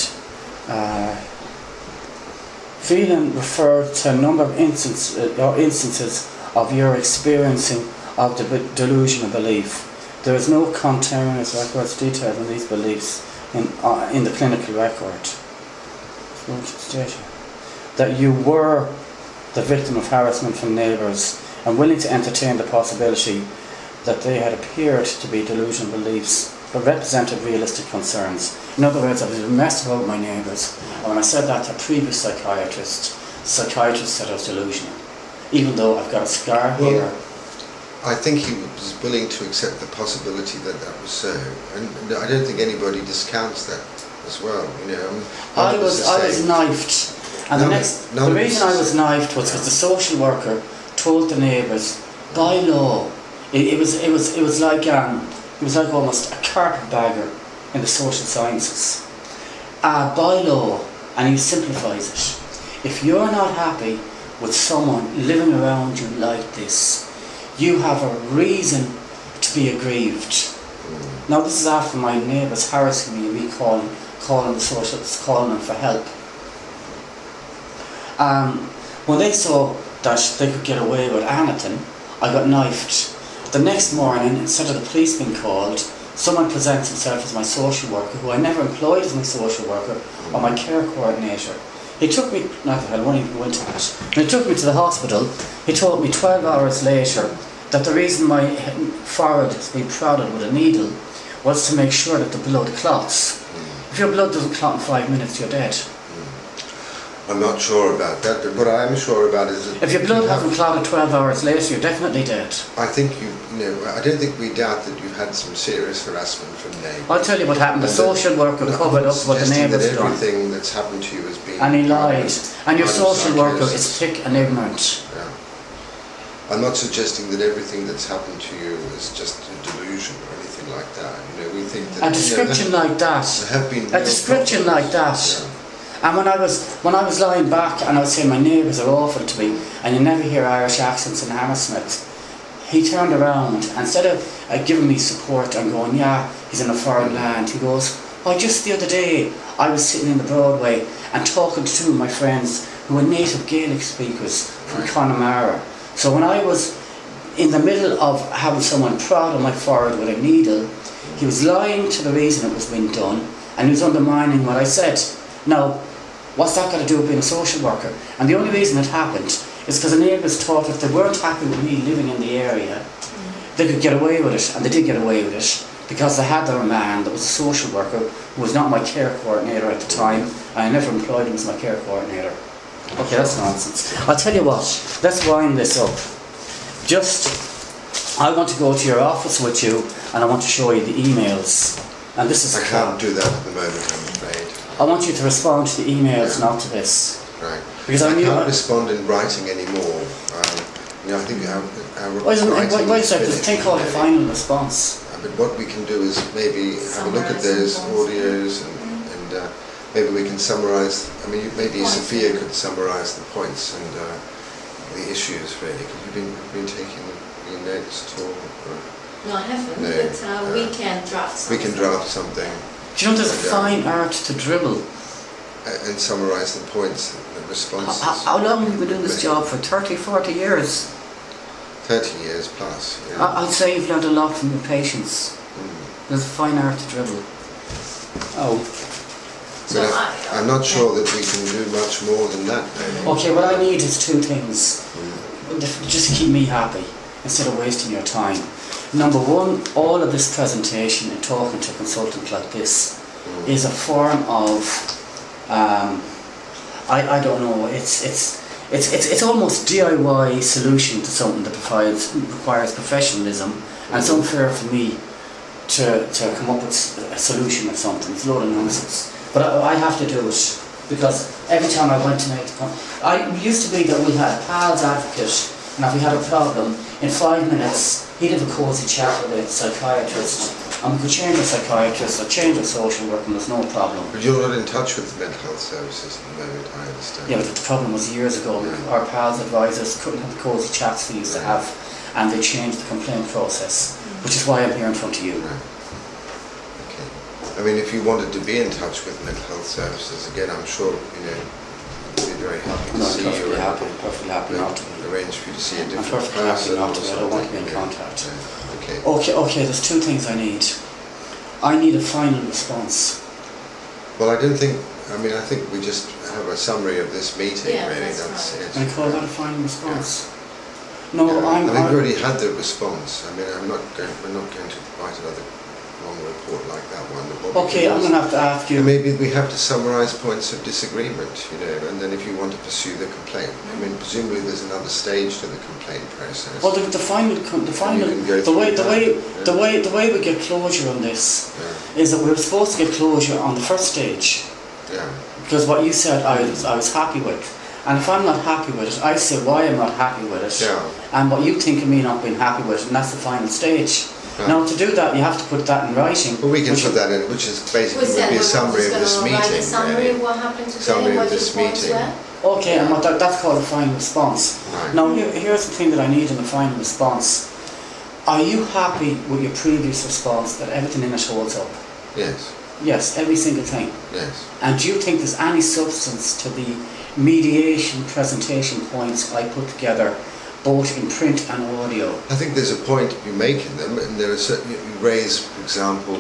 Phelan referred to a number of instances of your experiencing of the delusional belief. There is no contemporaneous records detailed on these beliefs in the clinical record. That you were the victim of harassment from neighbours and willing to entertain the possibility that they had appeared to be delusional beliefs but represented realistic concerns. In other words, I was messed about my neighbours, and when I said that to a previous psychiatrist, the psychiatrist said I was delusional, even though I've got a scar here. I think he was willing to accept the possibility that that was so, and I don't think anybody discounts that as well. You know, I was knifed, and the reason I was knifed was because the social worker told the neighbours, by law, it was like almost a carpetbagger in the social sciences. By law, and he simplifies it. If you're not happy with someone living around you like this, you have a reason to be aggrieved. Now this is after my neighbours harassing me and me calling the socialists, calling them for help. When they saw that they could get away with anything, I got knifed. The next morning, instead of the police being called, someone presents himself as my social worker, who I never employed as my social worker or my care coordinator. He took me, not that I won't even go into that, when he took me to the hospital, he told me 12 hours later that the reason my forehead has been prodded with a needle was to make sure that the blood clots. If your blood doesn't clot in 5 minutes, you're dead. I'm not sure about that, but what I am sure about is that if your blood hasn't clotted 12 hours later, you're definitely dead. I think I don't think we doubt that you've had some serious harassment from neighbours. I'll tell you what happened. The social worker covered up what the neighbours done. Everything that's happened to you has been. And he lied. And your social worker is thick and ignorant. Yeah. I'm not suggesting that everything that's happened to you is just a delusion or anything like that. You know, we think that a description like that. There have been a description like that. Yeah. And when I was lying back and I was saying my neighbours are awful to me, and you never hear Irish accents in Hammersmith, he turned around and instead of giving me support and going, yeah, he's in a foreign land, he goes, oh, just the other day I was sitting in the Broadway and talking to two of my friends who were native Gaelic speakers from Connemara. So when I was in the middle of having someone prod on my forehead with a needle, he was lying to the reason it was being done, and he was undermining what I said. Now, what's that got to do with being a social worker? And the only reason it happened is because the neighbours thought if they weren't happy with me living in the area, they could get away with it, and they did get away with it, because they had their man that was a social worker who was not my care coordinator at the time, and I never employed him as my care coordinator. Okay, that's nonsense. I'll tell you what, let's wind this up. I want to go to your office with you, and I want to show you the emails. And this is I can't do that at the moment, I'm afraid. I want you to respond to the emails, not to this. Right. Because I can't respond in writing anymore. I think our why is it a thing called a final response? but what we can do is maybe have a look at those audios and maybe we can summarise. I mean, maybe Sophia could summarise the points and the issues really. Because you've been taking your notes at all? No, I haven't. No, but we can draft something. We can draft something. Do you know there's a fine art to dribble? And summarise the points, the responses. How long have you been doing this job for? 30, 40 years? 30 years plus. Yeah. I'd say you've learned a lot from your patients. There's a fine art to dribble. Oh. So I'm not sure that we can do much more than that. Maybe. Okay, what I need is two things. Just to keep me happy, instead of wasting your time. Number one, all of this presentation and talking to a consultant like this is a form of, I don't know, it's almost DIY solution to something that requires professionalism, and it's unfair for me to come up with a solution of something. It's a load of nonsense. But I have to do it, because every time I went to make the it used to be that we had a PALS advocate, and if we had a problem, in 5 minutes he'd have a cosy chat with a psychiatrist, and we could change a psychiatrist or change a social worker, and there's no problem. But you're not in touch with the mental health services at the moment, I understand. Yeah, but the problem was years ago, our PALS advisors couldn't have the cosy chats they used to have, and they changed the complaint process, which is why I'm here in front of you. Okay. I mean, if you wanted to be in touch with mental health services, again, I'm sure, you'd be very happy to see you. I'm perfectly happy not to be. Arrange for you to see a different person. I'm perfectly happy not to be. I don't want to be in contact. Okay. Okay, there's two things I need. I need a final response. Well, I think we just have a summary of this meeting, really. That's it. I call that a final response. No, we've already had the response. I mean, we're not going to write another long report like that one. Okay, I'm going to have to ask you. Maybe we have to summarise points of disagreement, and then if you want to pursue the complaint, I mean, presumably there's another stage to the complaint process. Well, the way we get closure on this is that we were supposed to get closure on the first stage. Yeah. Because what you said, I was happy with. And if I'm not happy with it, I say why I'm not happy with it, and what you think of me not being happy with it, and that's the final stage. Now, to do that, you have to put that in writing. Well, we can put that in, which is basically would be a summary of this meeting. Summary of what happened today, summary of this meeting. Okay, and that's called a final response. Right. Now, here's the thing that I need in the final response. Are you happy with your previous response that everything in it holds up? Yes. Yes, every single thing. Yes. And do you think there's any substance to the mediation presentation points I put together, both in print and audio? I think there's a point you make in them, and there are certain, you raise, for example,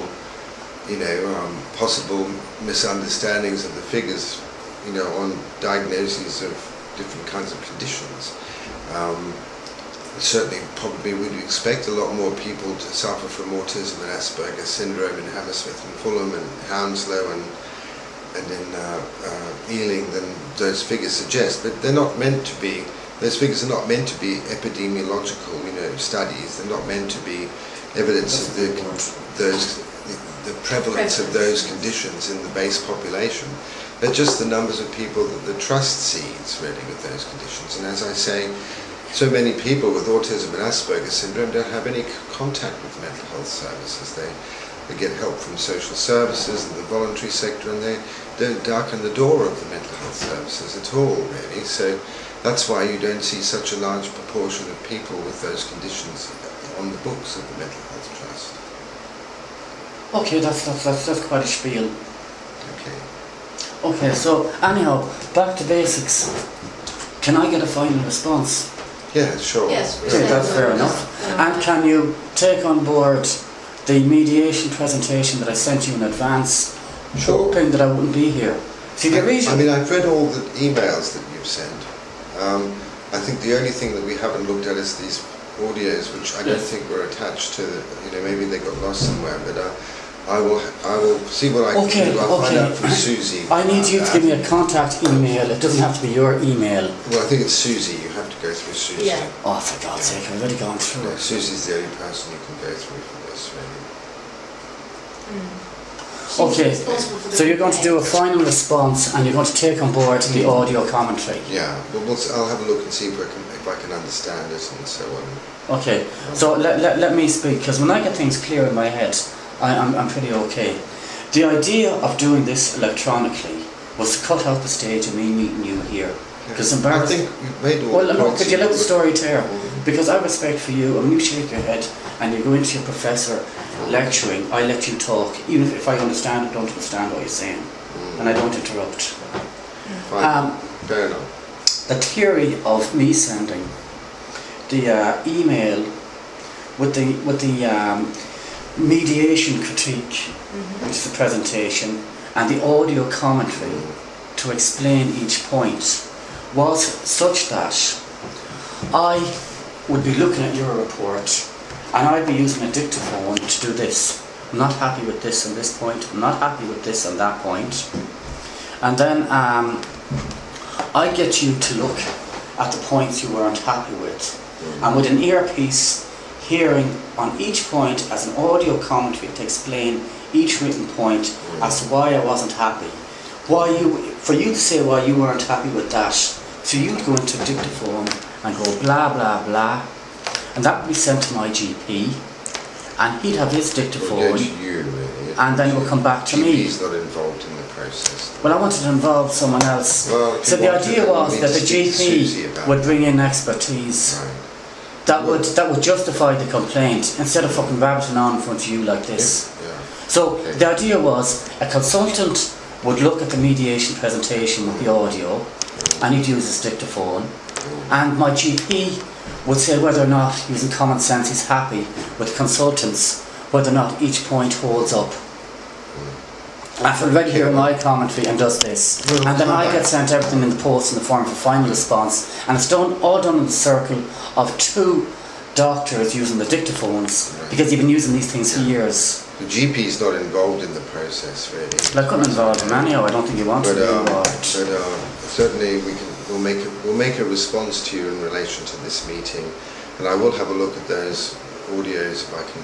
possible misunderstandings of the figures, on diagnoses of different kinds of conditions. Certainly, probably we'd expect a lot more people to suffer from autism and Asperger's syndrome in Hammersmith and Fulham and Hounslow and in Ealing than those figures suggest, but they're not meant to be. Those figures are not meant to be epidemiological, studies. They're not meant to be evidence of the prevalence of those conditions in the base population. They're just the numbers of people that the trust sees really with those conditions. And as I say, so many people with autism and Asperger's syndrome don't have any contact with mental health services. They get help from social services and the voluntary sector, and they don't darken the door of the mental health services at all, really. So that's why you don't see such a large proportion of people with those conditions on the books of the Mental Health Trust. Okay, that's quite a spiel. Okay. Okay, so anyhow, back to basics. Can I get a final response? Yeah, sure. Yes, okay, that's fair enough. And can you take on board the mediation presentation that I sent you in advance, hoping that I wouldn't be here? See, the reason... I mean, I've read all the emails that you've sent. I think the only thing that we haven't looked at is these audios, which I don't think were attached to maybe they got lost somewhere, but I will see what I can do. I'll find out from Susie. I need you to give me a contact email. It doesn't have to be your email. Well, I think it's Susie. You have to go through Susie. Yeah. Oh, for God's sake, I've already gone through it. Susie's the only person you can go through for this, really. She's Okay, responsible for the so you're going to do a complaint. final response and you're going to take on board the audio commentary. Yeah, well, I'll have a look and see if I can understand it and so on. Okay, so let me speak, because when I get things clear in my head, I'm pretty okay. The idea of doing this electronically was to cut out the stage of me meeting you here. Because I think you've made all well, the look, points could you let the you story tear? Mm. Because I respect for you, and when you shake your head and you go into your professor lecturing, I let you talk, even if I understand or don't understand what you're saying, and I don't interrupt. Fine. Fair enough. The theory of me sending the email with the mediation critique, which is the presentation, and the audio commentary to explain each point, was such that I would be looking at your report and I'd be using a dictaphone to do this. I'm not happy with this on this point, I'm not happy with this on that point. And then I get you to look at the points you weren't happy with. And with an earpiece, hearing on each point as an audio commentary to explain each written point as to why I wasn't happy. For you to say why you weren't happy with that, so you'd go into a dictaphone and go blah blah blah, and that would be sent to my GP, and he'd have his dictaphone, We'll go to you, really. and then it will come back to me. GP's not involved in the process. Well, I wanted to involve someone else. Well, So the idea was that the GP would bring in expertise Right. that would justify the complaint instead of fucking rabbiting on in front of you like this. Yeah. So the idea was a consultant would look at the mediation presentation with the audio, and he'd use his dictaphone, and my GP would say whether or not, using common sense, he's happy with consultants, whether or not each point holds up. I've already heard my commentary and does this, and then I get sent everything in the post in the form of a final response, and it's all done in the circle of two doctors using the dictaphones, because you've been using these things for years. The GP's not involved in the process, really. Well, I couldn't involve him anyhow. I don't think he wants to be involved. Certainly we'll make a response to you in relation to this meeting, and I will have a look at those audios if I can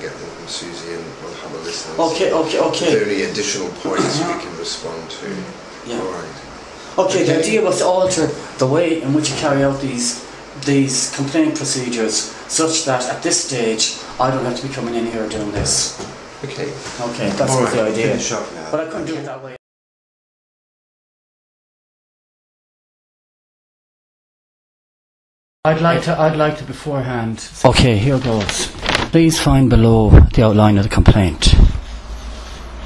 get them from Susie, and we'll have a listen. Okay. If there are any additional points we can respond to. Yeah. All right. Okay, the idea was to alter the way in which you carry out these complaint procedures, such that at this stage I don't have to be coming in here doing this. Okay. Okay, that's what the idea. Finish up now. But I couldn't do it that way. I'd like to beforehand. Okay, here goes. Please find below the outline of the complaint.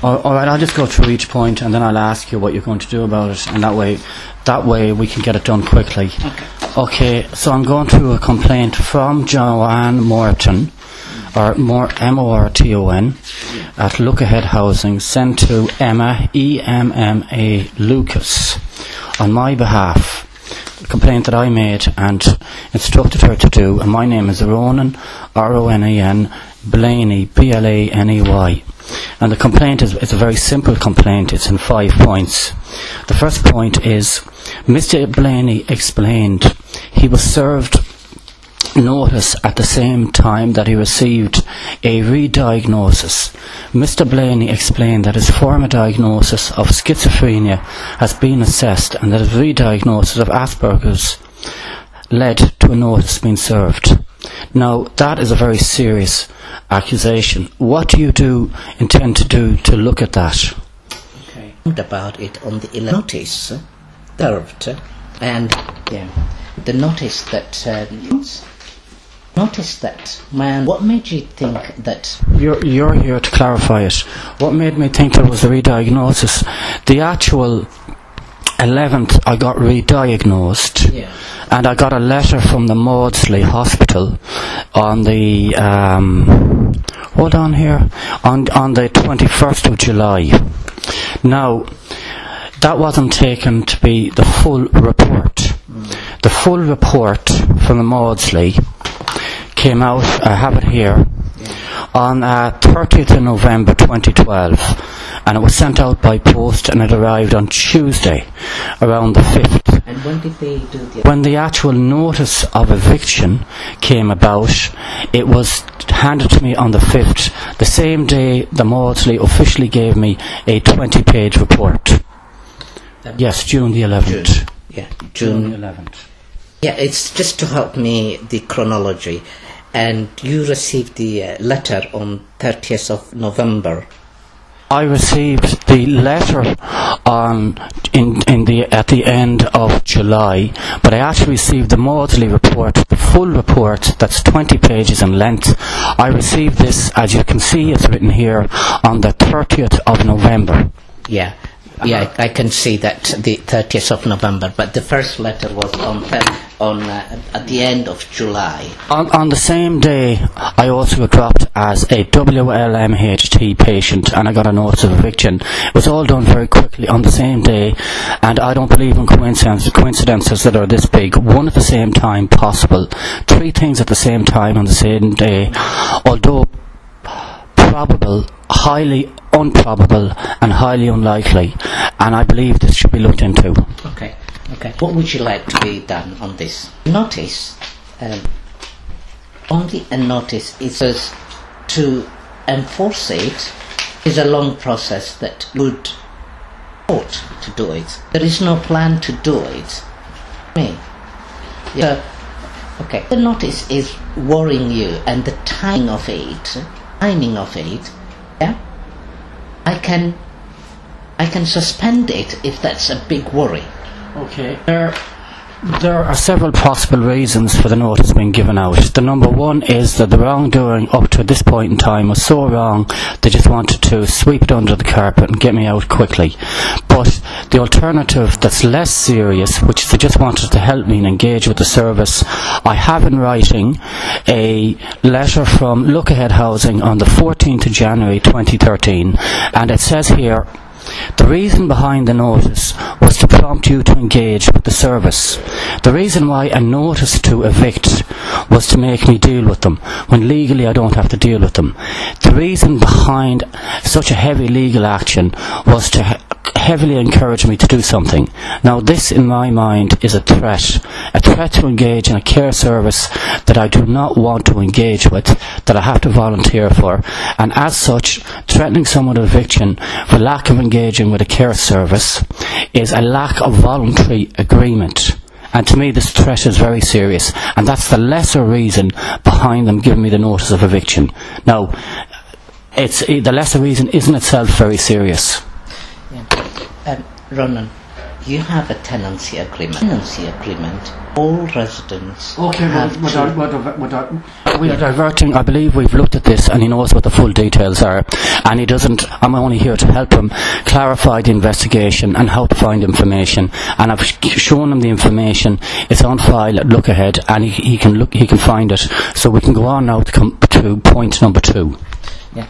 Alright, I'll just go through each point and then I'll ask you what you're going to do about it, and that way we can get it done quickly. Okay, so I'm going through a complaint from Joanne Morton, or M-O-R-T-O-N, at Look Ahead Housing, sent to Emma, E-M-M-A Lucas, on my behalf. The complaint that I made and instructed her to do, and my name is Ronan, R-O-N-A-N, Blaney, B-L-A-N-E-Y. And the complaint is a very simple complaint. It's in 5 points. The first point is, Mr. Blaney explained he was served notice at the same time that he received a re-diagnosis. Mr. Blaney explained that his former diagnosis of schizophrenia has been assessed and that his re-diagnosis of Asperger's led to a notice being served. Now, that is a very serious accusation. What do you intend to do to look at that? Okay. About it on the notice served, and the notice that man. What made you think that? You're here to clarify it. What made me think there was a re-diagnosis? The actual 11th, I got re-diagnosed, and I got a letter from the Maudsley Hospital on the hold on here, on the 21st of July. Now, that wasn't taken to be the full report. The full report from the Maudsley came out, I have it here, on 30th of November 2012, and it was sent out by post, and it arrived on Tuesday around the 5th. And when did they do the... When the actual notice of eviction came about, it was handed to me on the 5th, the same day the Maudsley officially gave me a 20-page report. Yes, June the 11th. June. Yeah, June the 11th. Yeah, it's just to help me the chronology. And you received the letter on 30th of November. I received the letter at the end of July, but I actually received the Maudsley report, the full report, that's 20 pages in length. I received this, as you can see, it's written here, on the 30th of November. Yeah. Yeah, I can see that, the 30th of November, but the first letter was at the end of July. On the same day, I also got dropped as a WLMHT patient, and I got a notice of eviction. It was all done very quickly on the same day, and I don't believe in coincidences that are this big. One at the same time possible. 3 things at the same time on the same day, although probable, highly improbable and highly unlikely, and I believe this should be looked into. Okay. What would you like to be done on this? Notice, only a notice, it says to enforce it is a long process that would ought to do it. There is no plan to do it. So, okay, the notice is worrying you, and the timing of it, yeah, I can suspend it if that's a big worry. Okay. There are several possible reasons for the notice being given out. The number one is that the wrongdoing up to this point in time was so wrong they just wanted to sweep it under the carpet and get me out quickly. But the alternative that's less serious, which is they just wanted to help me and engage with the service, I have in writing a letter from Look Ahead Housing on the 14th of January 2013, and it says here, the reason behind the notice was to prompt you to engage with the service. The reason why a notice to evict was to make me deal with them, when legally I don't have to deal with them. The reason behind such a heavy legal action was to heavily encourage me to do something. Now this, in my mind, is a threat to engage in a care service that I do not want to engage with, that I have to volunteer for, and as such, threatening someone with eviction for lack of engaging with a care service is a lack of voluntary agreement. And to me this threat is very serious, and that's the lesser reason behind them giving me the notice of eviction. Now, the lesser reason isn't itself very serious. Ronan, you have a tenancy agreement. All residents. Okay, we are diverting. I believe we've looked at this, and he knows what the full details are, and he doesn't. I'm only here to help him clarify the investigation and how to find information. And I've shown him the information. It's on file at Look Ahead, and he can find it. So we can go on now to point number 2. Yeah.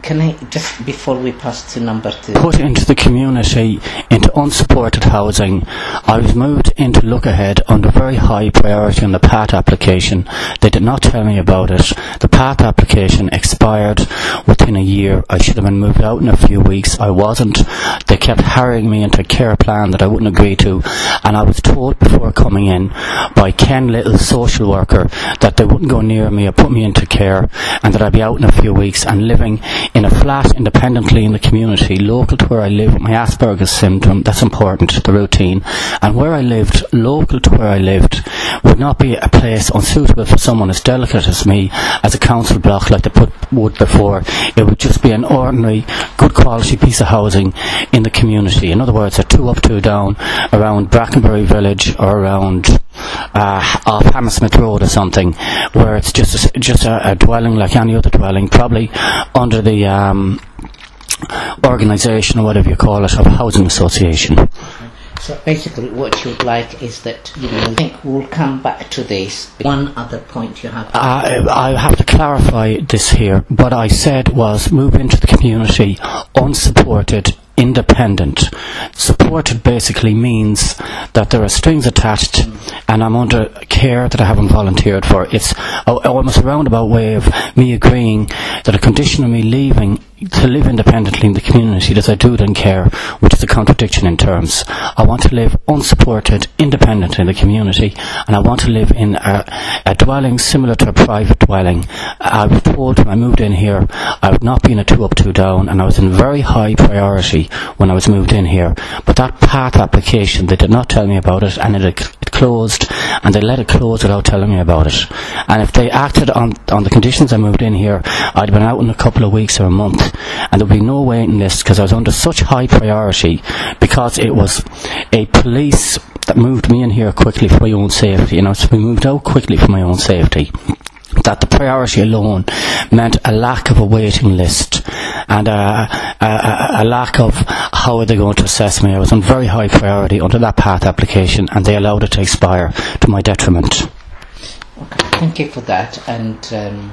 Can I, just before we pass to number 2, put into the community, into unsupported housing. I was moved into Look Ahead under very high priority on the PAT application. They did not tell me about it. The PAT application expired within a year. I should have been moved out in a few weeks. I wasn't. They kept harrying me into a care plan that I wouldn't agree to, and I was told before coming in by Ken Little, social worker, that they wouldn't go near me or put me into care, and that I'd be out in a few weeks and living in a flat independently in the community, local to where I live with my Asperger's syndrome. That's important, the routine. And where I lived, local to where I lived, would not be a place unsuitable for someone as delicate as me as a council block like they would before. It would just be an ordinary, good quality piece of housing in the community. In other words, a 2 up, 2 down around Brackenbury Village or around off Hammersmith Road or something, where it's just a dwelling like any other dwelling, probably under the organisation or whatever you call it of a housing association. So basically what you'd like is that, I think we'll come back to this. One other point you have. I have to clarify this here. What I said was move into the community unsupported, independent. Supported basically means that there are strings attached and I'm under care that I haven't volunteered for. It's almost a roundabout way of me agreeing that a condition of me leaving to live independently in the community that I do then care, which is a contradiction in terms. I want to live unsupported, independent in the community, and I want to live in a dwelling similar to a private dwelling. I was told when I moved in here I would not be in a 2 up, 2 down, and I was in very high priority when I was moved in here. But that path application, they did not tell me about it, and it closed, and they let it close without telling me about it. And if they acted on the conditions I moved in here, I'd have been out in a couple of weeks or a month, and there'd be no waiting list, because I was under such high priority, because it was a police that moved me in here quickly for my own safety. You know, so we moved out quickly for my own safety. That the priority alone meant a lack of a waiting list and a lack of how are they going to assess me. I was on very high priority under that path application, and they allowed it to expire to my detriment. Okay, thank you for that, and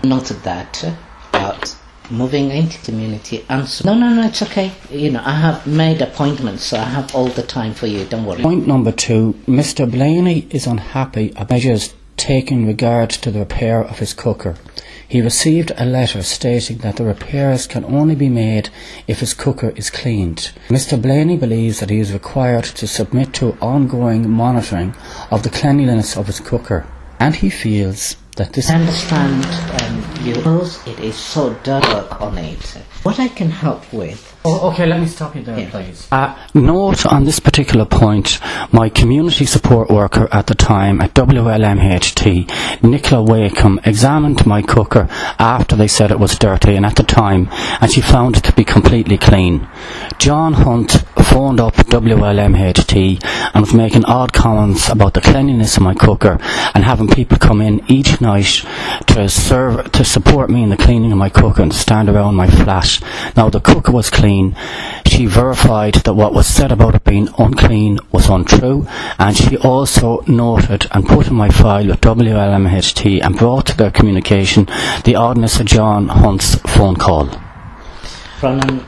noted that about moving into community. No, it's okay. You know, I have made appointments, so I have all the time for you. Don't worry. Point number 2: Mr. Blaney is unhappy about measures taking regard to the repair of his cooker. He received a letter stating that the repairs can only be made if his cooker is cleaned. Mr. Blaney believes that he is required to submit to ongoing monitoring of the cleanliness of his cooker, and he feels that this... I understand you knows it is so dark on it. What I can help with... Oh, okay, let me stop you there, please. Note on this particular point, my community support worker at the time at WLMHT, Nicola Wakeham, examined my cooker after they said it was dirty, and at the time, and she found it to be completely clean. John Hunt phoned up WLMHT and was making odd comments about the cleanliness of my cooker and having people come in each night to support me in the cleaning of my cooker and stand around my flat. Now, the cooker was clean. She verified that what was said about it being unclean was untrue, and she also noted and put in my file with WLMHT and brought to their communication the oddness of John Hunt's phone call. Ronan,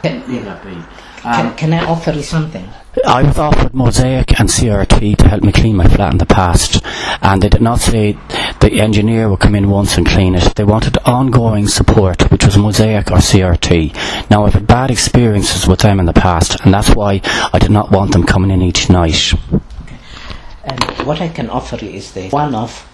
can I offer you something? I was offered Mosaic and CRT to help me clean my flat in the past, and they did not say the engineer would come in once and clean it. They wanted ongoing support, which was Mosaic or CRT. Now, I've had bad experiences with them in the past, and that's why I did not want them coming in each night. Okay. And what I can offer you is this one-off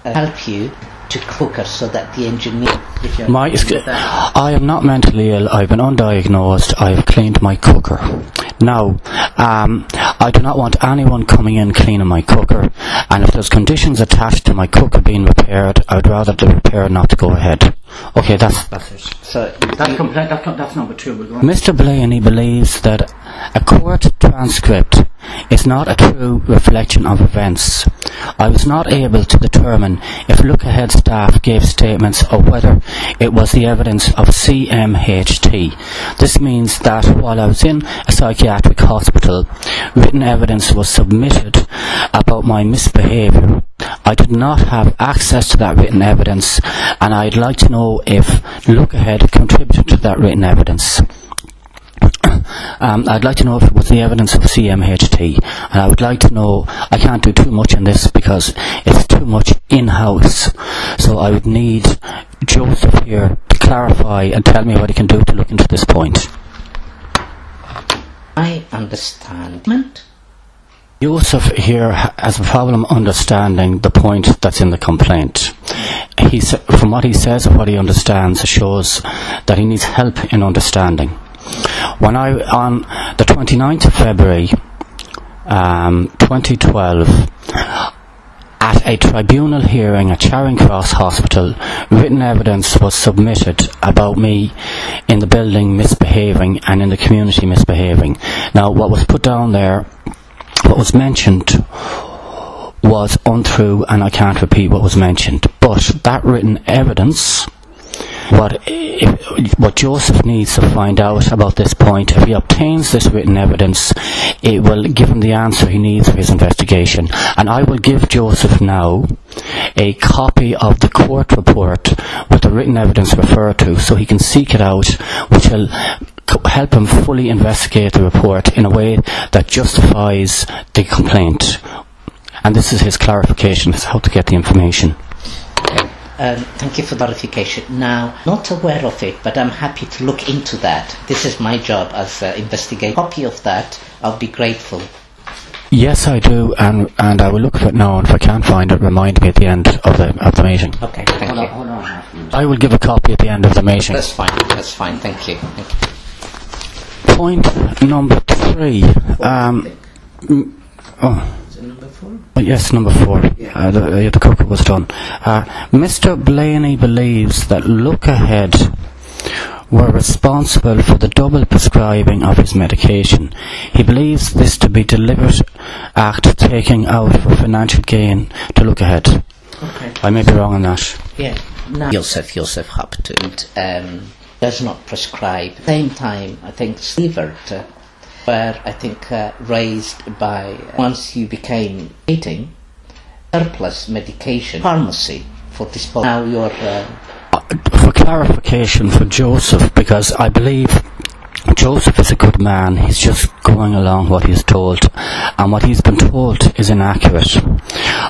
help you to cooker so that the engineer... I am not mentally ill. I've been undiagnosed. I have cleaned my cooker. Now, I do not want anyone coming in cleaning my cooker, and if there's conditions attached to my cooker being repaired, I would rather the repair not to go ahead. Okay, that's it. So that's number 2. Mr. Blaney believes that a court transcript is not a true reflection of events. I was not able to determine if Look Ahead staff gave statements or whether it was the evidence of CMHT. This means that while I was in a psychiatric hospital, written evidence was submitted about my misbehaviour. I did not have access to that written evidence, and I'd like to know if Look Ahead contributed to that written evidence. I'd like to know if it was the evidence of CMHT, and I would like to know, I can't do too much in this because it's too much in-house, so I would need Joseph here to clarify and tell me what he can do to look into this point. I understand. Joseph here has a problem understanding the point that's in the complaint. From what he says of what he understands, shows that he needs help in understanding. On the 29th of February 2012, at a tribunal hearing at Charing Cross Hospital, written evidence was submitted about me in the building misbehaving and in the community misbehaving. Now, what was put down there, what was mentioned, was untrue, and I can't repeat what was mentioned. But that written evidence, what Joseph needs to find out about this point, if he obtains this written evidence, it will give him the answer he needs for his investigation. And I will give Joseph now a copy of the court report with the written evidence referred to, so he can seek it out, which will help him fully investigate the report in a way that justifies the complaint. and this is his clarification as how to get the information. Thank you for the clarification. Now, not aware of it, but I'm happy to look into that. This is my job as investigator. Copy of that, I'll be grateful. Yes, I do, and I will look for it now, and if I can't find it, remind me at the end of the meeting. Okay, thank you. Hold on. I will give a copy at the end of the meeting. That's fine, thank you. Point number 3. Is it number 4? Yes, number 4. The cooker was done. Mr. Blaney believes that Look Ahead were responsible for the double prescribing of his medication. He believes this to be a deliberate act taking out for financial gain to Look Ahead. Okay. I may be wrong on that. Yeah. Now, Joseph Haptund does not prescribe. Same time, I think Sievert were, I think, raised by, once you became eating, surplus medication, pharmacy for disposal. Now you're... For clarification for Joseph, because I believe Joseph is a good man, he's just going along what he's told, and what he's been told is inaccurate.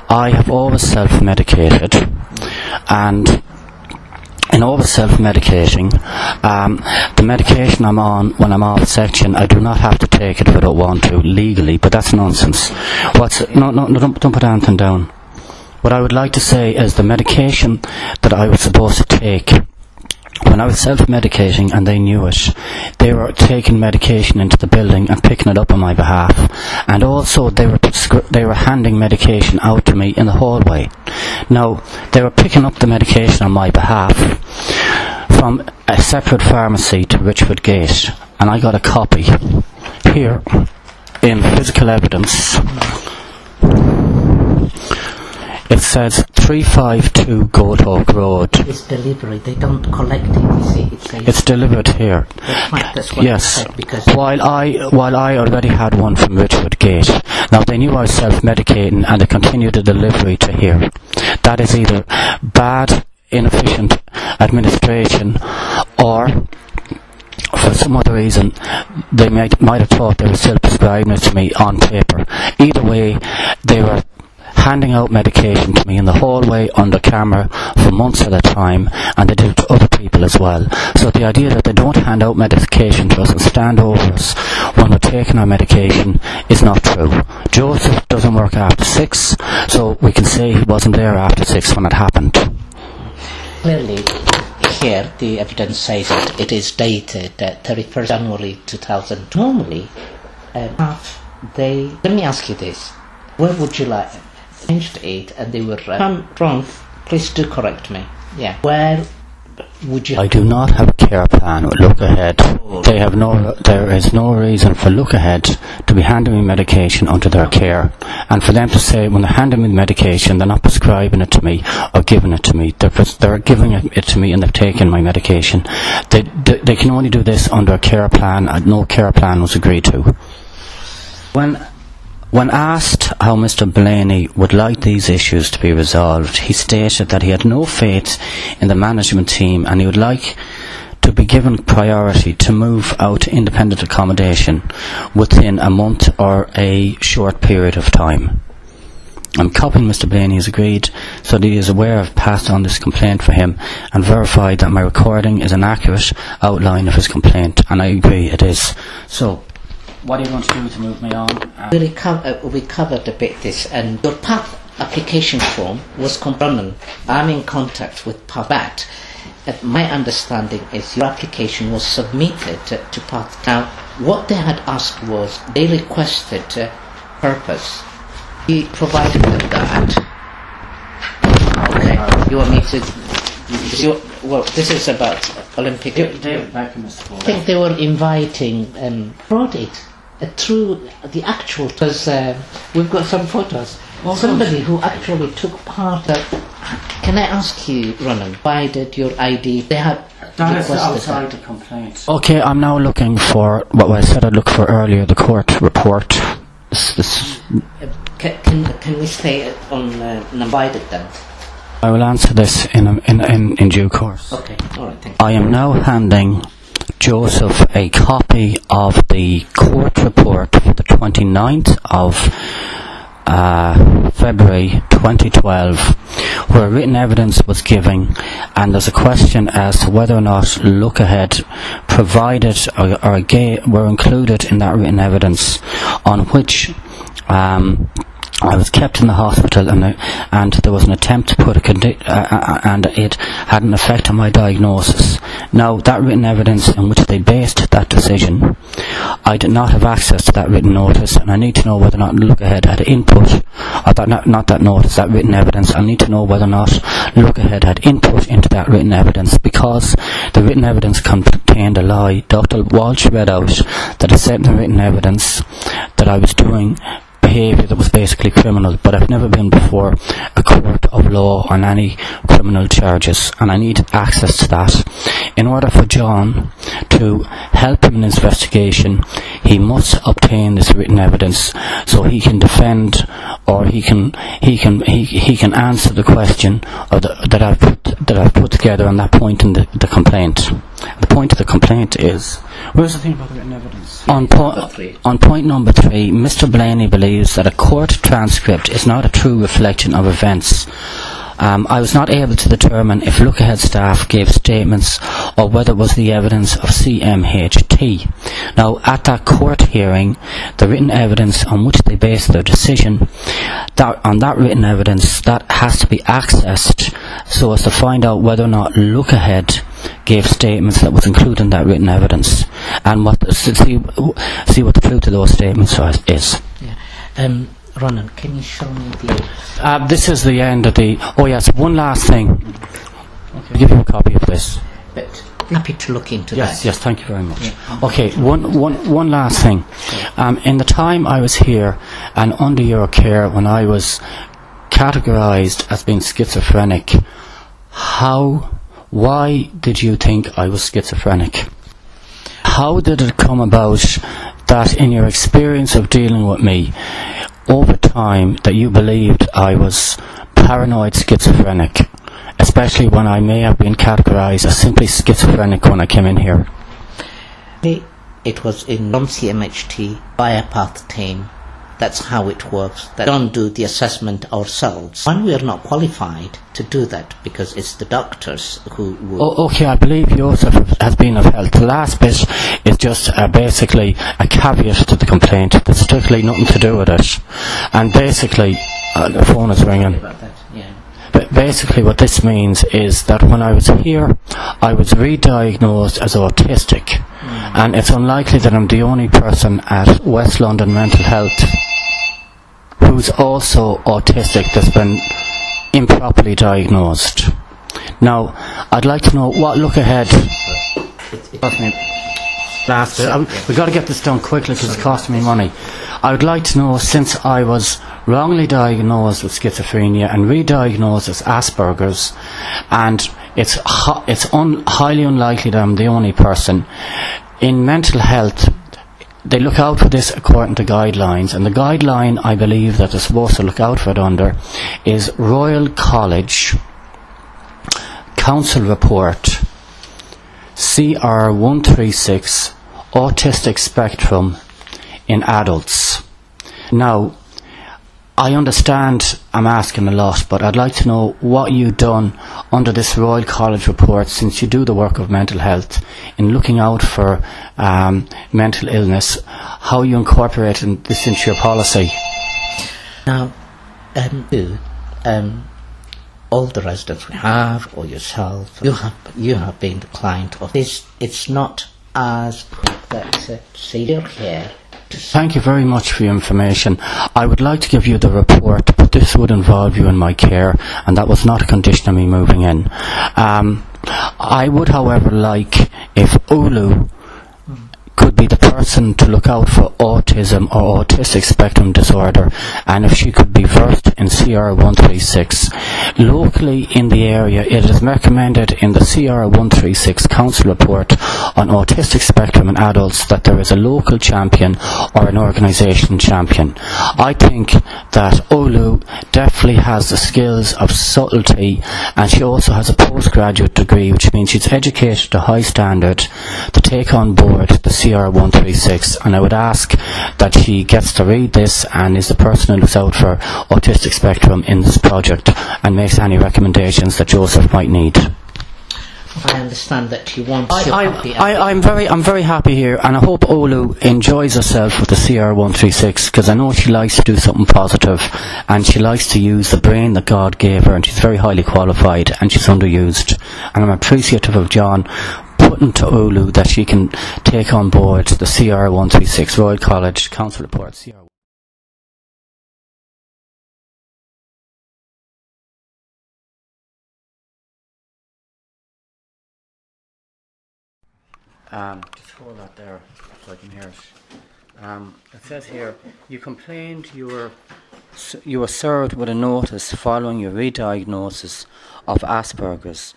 I have always self-medicated, and in always self-medicating, the medication I'm on when I'm off section, I do not have to take it if I don't want to, legally, but that's nonsense. No, don't put anything down. What I would like to say is the medication that I was supposed to take, when I was self-medicating and they knew it, they were taking medication into the building and picking it up on my behalf, and also they were handing medication out to me in the hallway. Now, they were picking up the medication on my behalf from a separate pharmacy to Richford Gate, and I got a copy here in physical evidence. It says 352 Goat Hawk Road. It's delivery, they don't collect it, you see. It's delivered here. That's fine, that's what yes. I said, because while I already had one from Richford Gate. Now they knew I was self-medicating and they continued the delivery to here. That is either bad, inefficient administration, or for some other reason they might have thought they were still prescribing it to me on paper. Either way, they were handing out medication to me in the hallway under camera for months at a time, and they did it to other people as well. So the idea that they don't hand out medication to us and stand over us when we're taking our medication is not true. Joseph doesn't work after 6, so we can say he wasn't there after 6 when it happened. clearly here the evidence says that it is dated 31st January 2000. Normally, let me ask you this, where would you like changed it and they were I'm wrong, please do correct me. Yeah, where would you... I do not have a care plan with Look Ahead. There is no reason for Look Ahead to be handing me medication under their care, and for them to say when they're handing me the medication they're not prescribing it to me or giving it to me. They're giving it to me and they're taking my medication. They can only do this under a care plan, and no care plan was agreed to. When asked how Mr. Blaney would like these issues to be resolved, he stated that he had no faith in the management team and he would like to be given priority to move out to independent accommodation within a month or a short period of time. I'm copying Mr. Blaney has agreed, so that he is aware I've passed on this complaint for him and verified that my recording is an accurate outline of his complaint, and I agree it is. So, what are you going to do to move me on? We covered a bit this, and your PATH application form was confirmed. I'm in contact with PATH. My understanding is your application was submitted to PATH. Now, what they had asked was, they requested purpose. You provided them that. Okay, you want me to... Well, this is about Olympic... I think they were inviting brought it through the actual, because we've got some photos. Somebody who actually took part of... Can I ask you, Ronan, why did your ID... They had that is outside the complaint. Okay, I'm now looking for what I said I'd look for earlier, the court report. Can we stay on uninvited then? I will answer this in due course. Okay, alright, thank you. I am now handing Joseph a copy of the court report for the 29th of February 2012, where written evidence was given, and there's a question as to whether or not Look Ahead provided were included in that written evidence, on which I was kept in the hospital, and there was an attempt to put and it had an effect on my diagnosis. Now, that written evidence in which they based that decision, I did not have access to that written notice, and I need to know whether or not Look Ahead had input, or not that notice, that written evidence. I need to know whether or not Look Ahead had input into that written evidence, because the written evidence contained a lie. Dr. Walsh read out that I said in the written evidence that I was doing behaviour that was basically criminal, but I've never been before a court of law on any criminal charges, and I need access to that. In order for John to help him in his investigation, he must obtain this written evidence so he can defend, or he can answer the question that I've put together on that point in the complaint. The point of the complaint is, where's the thing about the written evidence? On point number 3, Mr. Blaney believes that a court transcript is not a true reflection of events. I was not able to determine if Look Ahead staff gave statements or whether it was the evidence of CMHT. Now, at that court hearing, the written evidence on which they based their decision, on that written evidence, that has to be accessed so as to find out whether or not Look Ahead gave statements that was included in that written evidence, and see what the truth of those statements is. Yeah. Ronan, can you show me the... this is the end of the... Oh yes, one last thing. Okay. I'll give you a copy of this. But happy to look into that. Yes, thank you very much. Yeah. Okay, one last thing. In the time I was here and under your care, when I was categorised as being schizophrenic, why did you think I was schizophrenic? How did it come about that in your experience of dealing with me over time that you believed I was paranoid schizophrenic, especially when I may have been categorised as simply schizophrenic when I came in here? It was in WLMHT Biopath team. That's how it works. That we don't do the assessment ourselves. One, we are not qualified to do that because it's the doctors who would... Okay, I believe Joseph has been of help. The last bit is just basically a caveat to the complaint. There's strictly nothing to do with it. And basically, the phone is ringing. But basically what this means is that when I was here, I was re-diagnosed as autistic. And it's unlikely that I'm the only person at West London Mental Health who's also autistic that's been improperly diagnosed. Now, I'd like to know what Look Ahead... Last bit. We've got to get this done quickly because it's costing me money. I would like to know, since I was wrongly diagnosed with schizophrenia and re-diagnosed as Asperger's, and it's highly unlikely that I'm the only person, in mental health they look out for this according to guidelines, and the guideline I believe that they're supposed to look out for it under is Royal College Council Report CR 136 Autistic Spectrum in Adults. Now, I understand I'm asking a lot, but I'd like to know what you've done under this Royal College report, since you do the work of mental health, in looking out for mental illness, how you incorporated this into your policy. Now, all the residents we have, or yourself, you have been the client of this. It's not as that you're here. Thank you very much for your information. I would like to give you the report, but this would involve you in my care, and that was not a condition of me moving in. I would, however, like if Ulu could be the person to look out for autism or autistic spectrum disorder, and if she could be versed in CR 136, locally in the area it is recommended in the CR136 Council report on autistic spectrum in adults that there is a local champion or an organisation champion. I think that Olu definitely has the skills of subtlety, and she also has a postgraduate degree, which means she's educated to a high standard to take on board the CR136, and I would ask that she gets to read this and is the person who looks out for autistic spectrum in this project and makes any recommendations that Joseph might need. I understand that you want to I'm very happy here, and I hope Olu enjoys herself with the CR136, because I know she likes to do something positive and she likes to use the brain that God gave her, and she's very highly qualified and she's underused, and I'm appreciative of John putting to Olu that she can take on board the CR136 Royal College Council report. Just hold that there so I can hear it. It says here, you complained you were served with a notice following your re-diagnosis of Asperger's.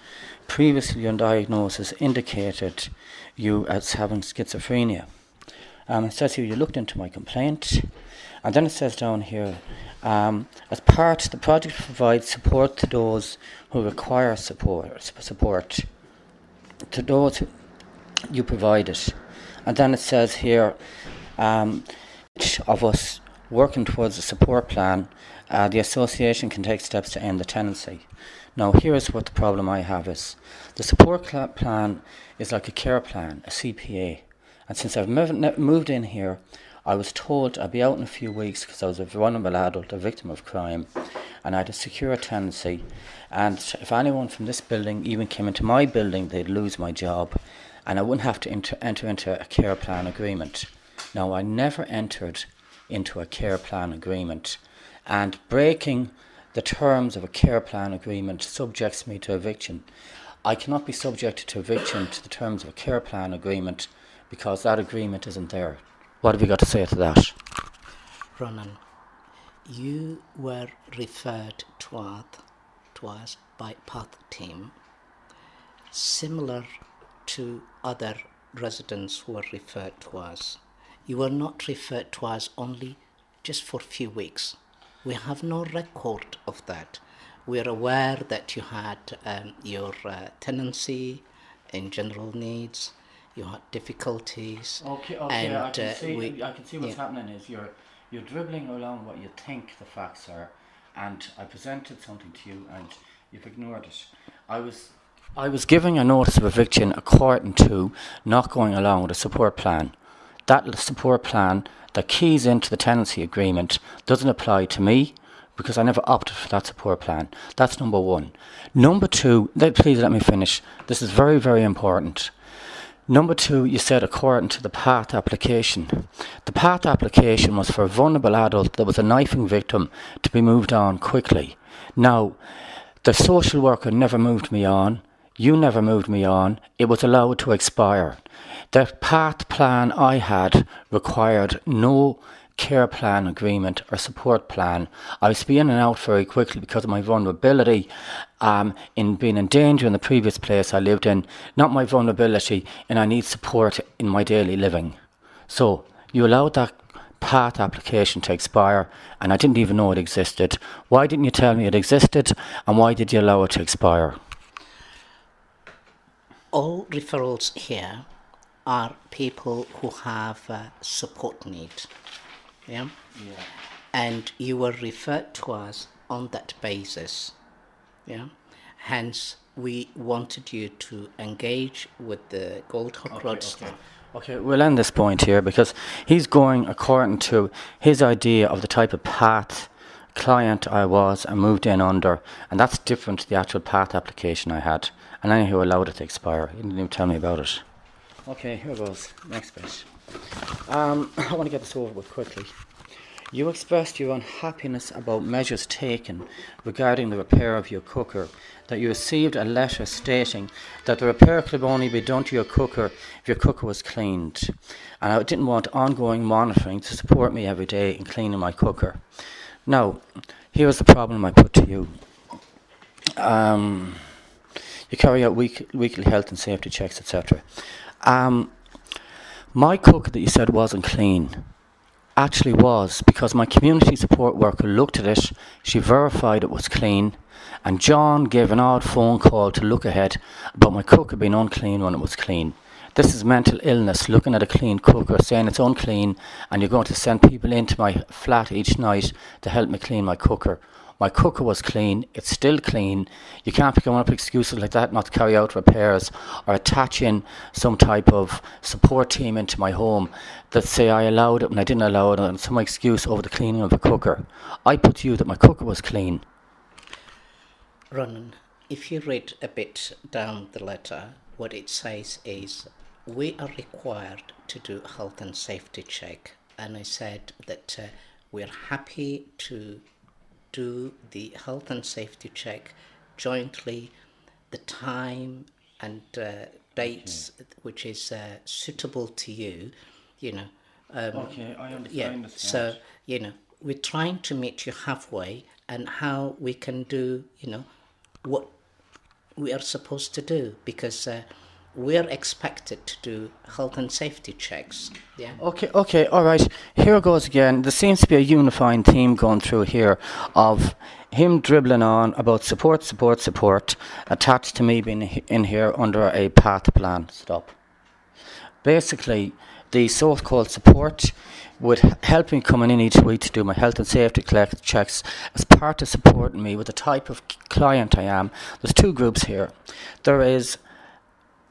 Previously your diagnosis indicated you as having schizophrenia. It says here you looked into my complaint, and then it says down here, as part the project provides support to those who require support to those who you provide it. And then it says here, each of us working towards a support plan, the association can take steps to end the tenancy. Now here's what the problem I have is, the support plan is like a care plan, a CPA, and since I've moved in here, I was told I'd be out in a few weeks because I was a vulnerable adult, a victim of crime, and I had a secure tenancy, and if anyone from this building even came into my building, they'd lose my job, and I wouldn't have to enter into a care plan agreement. Now, I never entered into a care plan agreement, and breaking the terms of a care plan agreement subjects me to eviction. I cannot be subjected to eviction to the terms of a care plan agreement because that agreement isn't there. What have you got to say to that? Ronan, you were referred to us by Path Team, similar to other residents who were referred to us. You were not referred to us only just for a few weeks. We have no record of that. We are aware that you had your tenancy in general needs, you had difficulties. Okay, and I can see what's happening is you're dribbling along what you think the facts are, and I presented something to you and you've ignored it. I was giving a notice of eviction according to not going along with a support plan. That support plan that keys into the tenancy agreement doesn't apply to me because I never opted for that support plan. That's number one. Number two, please let me finish. This is very, very important. Number two, you said according to the PATH application. The PATH application was for a vulnerable adult that was a knifing victim to be moved on quickly. Now, the social worker never moved me on. You never moved me on. It was allowed to expire. The PATH plan I had required no care plan agreement or support plan. I was being in and out very quickly because of my vulnerability in being in danger in the previous place I lived in, not my vulnerability, and I need support in my daily living. So you allowed that PATH application to expire, and I didn't even know it existed. Why didn't you tell me it existed, and why did you allow it to expire? All referrals here are people who have support needs. Yeah? And you were referred to us on that basis. Yeah? Hence, we wanted you to engage with the Goldhawk Road staff. Okay, we'll end this point here because he's going according to his idea of the type of PATH client I was and moved in under, and that's different to the actual PATH application I had. And I who allowed it to expire. He didn't even tell me about it. Okay, here goes. Next bit. I want to get this over with quickly. You expressed your unhappiness about measures taken regarding the repair of your cooker, that you received a letter stating that the repair could only be done to your cooker if your cooker was cleaned, and I didn't want ongoing monitoring to support me every day in cleaning my cooker. Now, here's the problem I put to you. you carry out weekly health and safety checks, etc. My cooker that you said wasn't clean actually was, because my community support worker looked at it, she verified it was clean, and John gave an odd phone call to look ahead about my cooker being unclean when it was clean. This is mental illness, looking at a clean cooker, saying it's unclean, and you're going to send people into my flat each night to help me clean my cooker. My cooker was clean, it's still clean. You can't be coming up with excuses like that not to carry out repairs or attach in some type of support team into my home that say I allowed it when I didn't allow it, and some excuse over the cleaning of the cooker. I put to you that my cooker was clean. Ronan, if you read a bit down the letter, what it says is, we are required to do health and safety check. And I said that we're happy to do the health and safety check jointly, the time and dates which is suitable to you, you know. Okay, I understand. Yeah, so, you know, we're trying to meet you halfway, and how we can do, you know, what we are supposed to do, because we're expected to do health and safety checks. Yeah. Okay, all right. Here goes again. There seems to be a unifying theme going through here of him dribbling on about support, attached to me being in here under a path plan. Stop. Basically, the so-called support would help me coming in each week to do my health and safety checks as part of supporting me with the type of client I am. There's two groups here. There is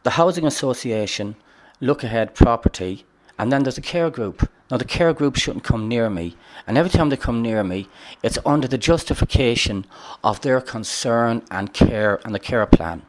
the Housing Association, Look Ahead Property, and then there's a care group. Now, the care group shouldn't come near me, and every time they come near me, it's under the justification of their concern and care and the care plan.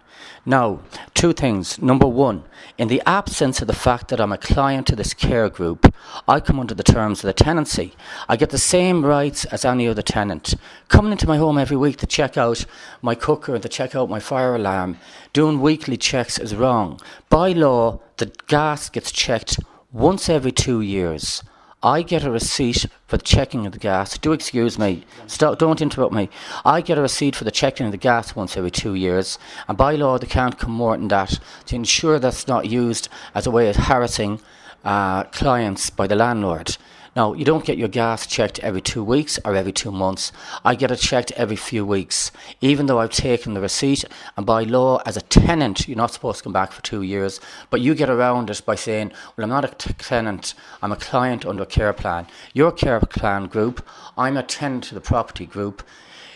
Now, two things. Number one, in the absence of the fact that I'm a client to this care group, I come under the terms of the tenancy. I get the same rights as any other tenant. Coming into my home every week to check out my cooker and to check out my fire alarm, doing weekly checks is wrong. By law, the gas gets checked once every 2 years. I get a receipt for the checking of the gas. Do excuse me. Stop, don't interrupt me. I get a receipt for the checking of the gas once every 2 years, and by law they can't come more than that, to ensure that's not used as a way of harassing clients by the landlord. Now, you don't get your gas checked every 2 weeks or every 2 months. I get it checked every few weeks, even though I've taken the receipt. And by law, as a tenant, you're not supposed to come back for 2 years. But you get around it by saying, well, I'm not a tenant, I'm a client under a care plan. You're a care plan group, I'm a tenant to the property group.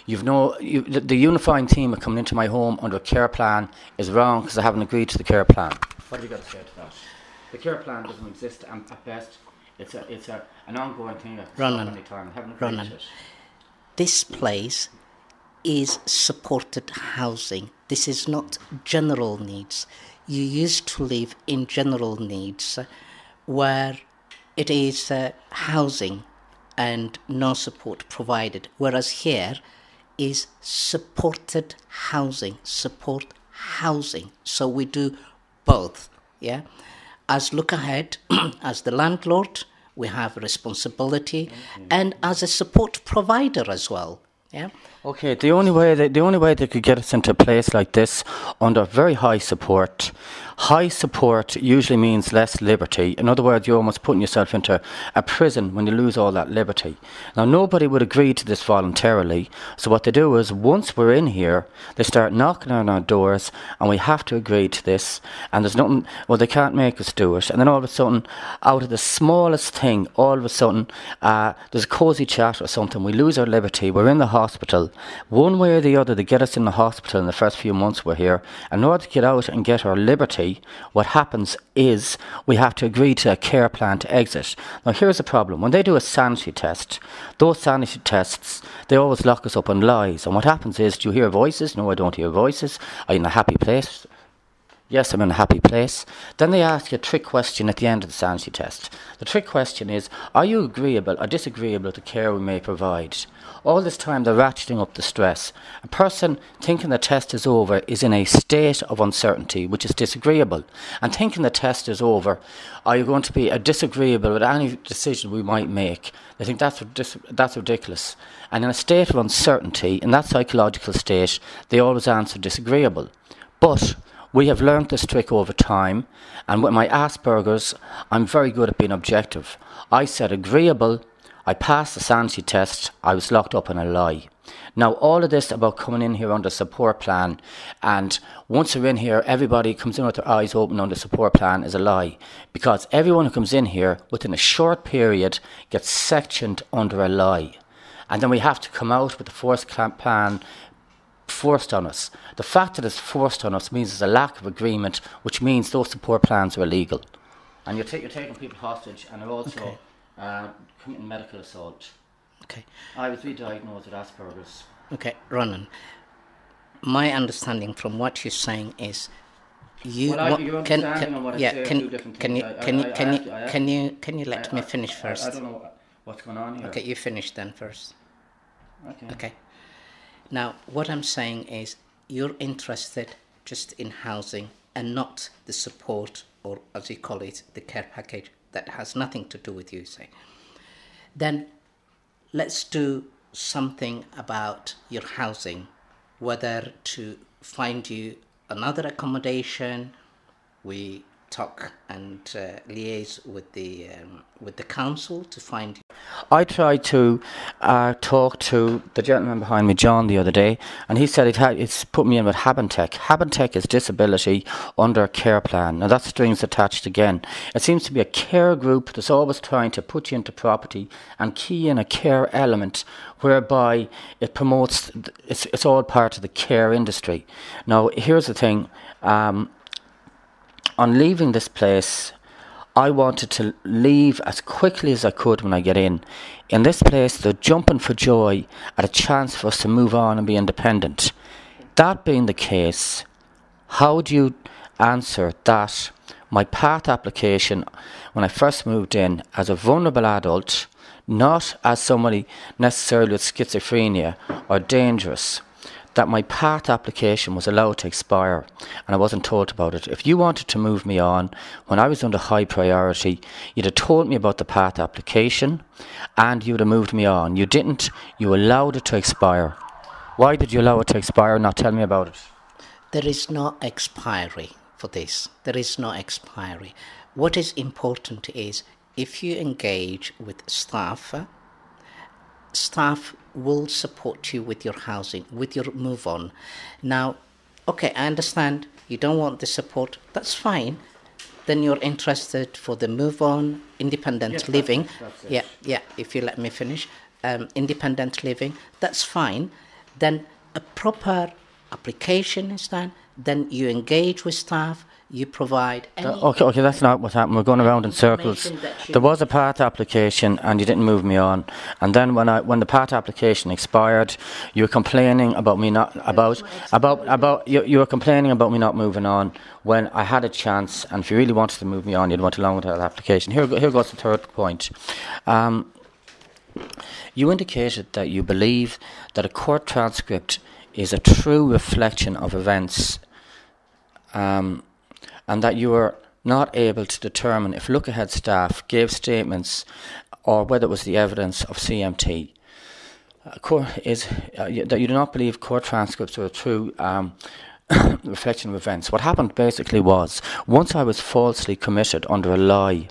The unifying theme of coming into my home under a care plan is wrong because I haven't agreed to the care plan. What have you got to say to that? The care plan doesn't exist, and at best, it's an ongoing thing. Ronan, this place is supported housing. This is not general needs. You used to live in general needs where it is housing and no support provided, whereas here is supported housing, support housing. So we do both, yeah? As Look Ahead, as the landlord, we have a responsibility, and as a support provider as well. Yeah. Okay. The only way they could get us into a place like this under very high support. High support usually means less liberty. In other words, you're almost putting yourself into a prison when you lose all that liberty. Now, nobody would agree to this voluntarily. So what they do is, once we're in here, they start knocking on our doors, and we have to agree to this. And there's nothing, well, they can't make us do it. And then all of a sudden, out of the smallest thing, all of a sudden, there's a cosy chat or something. We lose our liberty. We're in the hospital. One way or the other, they get us in the hospital in the first few months we're here. And in order to get out and get our liberty, what happens is we have to agree to a care plan to exit. Now, here's the problem. When they do a sanity test, those sanity tests, they always lock us up on lies. And what happens is, do you hear voices? No, I don't hear voices. Are you in a happy place? yes, I'm in a happy place. Then they ask you a trick question at the end of the sanity test. The trick question is, are you agreeable or disagreeable with the care we may provide? All this time they're ratcheting up the stress. A person thinking the test is over is in a state of uncertainty, which is disagreeable. And thinking the test is over, are you going to be disagreeable with any decision we might make? They think that's ridiculous. And in a state of uncertainty, in that psychological state, they always answer disagreeable. But we have learned this trick over time, and with my Asperger's, I'm very good at being objective. I said agreeable, I passed the sanity test, I was locked up in a lie. Now, all of this about coming in here under support plan, and once you're in here, everybody comes in with their eyes open under support plan is a lie. Because everyone who comes in here, within a short period, gets sectioned under a lie. And then we have to come out with the forced plan forced on us. The fact that it's forced on us means there's a lack of agreement, which means those support plans are illegal. And you're taking people hostage, and they're also committing medical assault. Okay. I was re-diagnosed with Asperger's. Okay, Ronan. My understanding from what you're saying is you can you let me finish first? I don't know what's going on here. Okay, you finish then first. Okay. Okay. Now, what I'm saying is you're interested just in housing and not the support, or as you call it, the care package that has nothing to do with you, say. Then let's do something about your housing, whether to find you another accommodation. We talk and liaise with the council to find. I tried to talk to the gentleman behind me, John, the other day, and he said it's put me in with Habentech. Habentech is disability under a care plan. Now that's strings attached again. It seems to be a care group that's always trying to put you into property and key in a care element whereby it promotes, it's all part of the care industry. Now here's the thing, on leaving this place, I wanted to leave as quickly as I could when I get in. In this place, they're jumping for joy at a chance for us to move on and be independent. That being the case, how do you answer that my PATH application, when I first moved in, as a vulnerable adult, not as somebody necessarily with schizophrenia or dangerous, that my PATH application was allowed to expire and I wasn't told about it. If you wanted to move me on when I was under high priority, you'd have told me about the PATH application and you would have moved me on. You didn't. You allowed it to expire. Why did you allow it to expire and not tell me about it? There is no expiry for this. There is no expiry. What is important is if you engage with staff, staff will support you with your housing, with your move on. Now, okay, I understand you don't want the support, that's fine. Then you're interested for the move on, independent living. That's yeah, if you let me finish. Independent living, that's fine. Then a proper application is done, then you engage with staff, you provide any... Okay, that's not what happened. We're going around in circles. There was a PATH application and you didn't move me on. And then when the PATH application expired, you were complaining about me not you were complaining about me not moving on when I had a chance, and if you really wanted to move me on, you'd went along with that application. Here goes the third point. You indicated that you believe that a court transcript is a true reflection of events, and that you were not able to determine if look-ahead staff gave statements or whether it was the evidence of CMT. That you do not believe court transcripts are a true reflection of events. What happened basically was, once I was falsely committed under a lie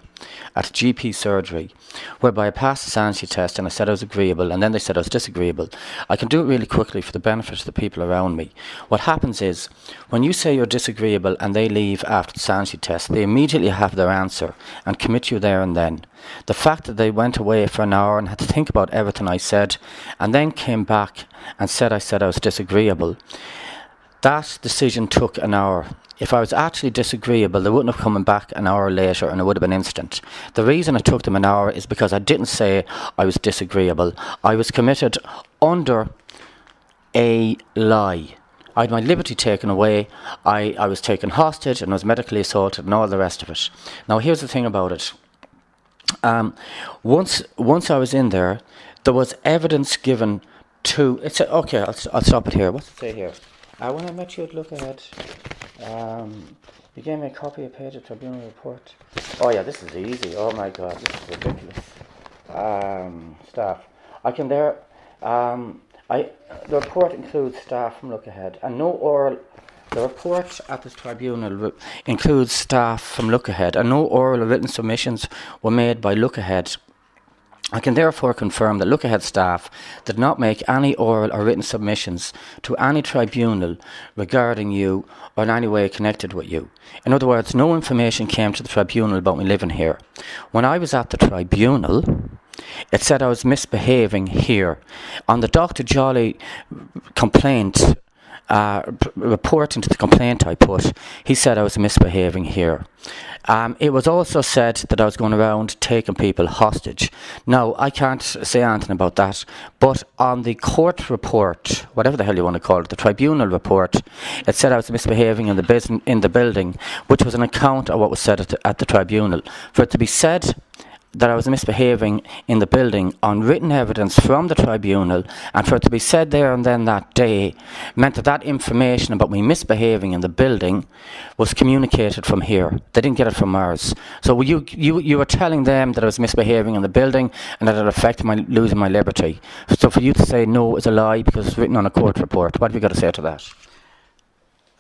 at GP surgery, whereby I passed the sanity test and I said I was agreeable, and then they said I was disagreeable. I can do it really quickly for the benefit of the people around me. What happens is, when you say you're disagreeable and they leave after the sanity test, they immediately have their answer and commit you there and then. The fact that they went away for an hour and had to think about everything I said, and then came back and said I was disagreeable, that decision took an hour. If I was actually disagreeable, they wouldn't have come back an hour later and it would have been instant. The reason it took them an hour is because I didn't say I was disagreeable. I was committed under a lie. I had my liberty taken away, I was taken hostage and was medically assaulted and all the rest of it. Now here's the thing about it. Once I was in there was evidence given to... Okay, I'll stop it here. What's it say here? When I met you at Look Ahead, you gave me a copy of page of tribunal report. Oh yeah, this is easy. Oh my God, this is ridiculous. Staff. I can there... the report includes staff from Look Ahead, and no oral. The report at this tribunal includes staff from Look Ahead, and no oral or written submissions were made by Look Ahead. I can therefore confirm that Look Ahead staff did not make any oral or written submissions to any tribunal regarding you or in any way connected with you. In other words, no information came to the tribunal about me living here. When I was at the tribunal, it said I was misbehaving here. On the Dr. Jolly complaint, report into the complaint I put, he said I was misbehaving here. It was also said that I was going around taking people hostage. Now, I can't say anything about that, but on the court report, whatever the hell you want to call it, the tribunal report, it said I was misbehaving in the building, which was an account of what was said at the tribunal. For it to be said that I was misbehaving in the building on written evidence from the tribunal, and for it to be said there and then that day, meant that information about me misbehaving in the building was communicated from here. They didn't get it from ours. So you were telling them that I was misbehaving in the building and that it affected my losing my liberty. So for you to say no is a lie because it's written on a court report, what have you got to say to that?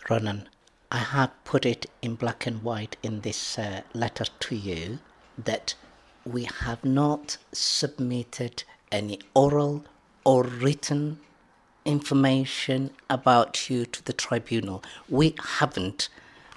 Ronan, I have put it in black and white in this letter to you that we have not submitted any oral or written information about you to the tribunal. We haven't.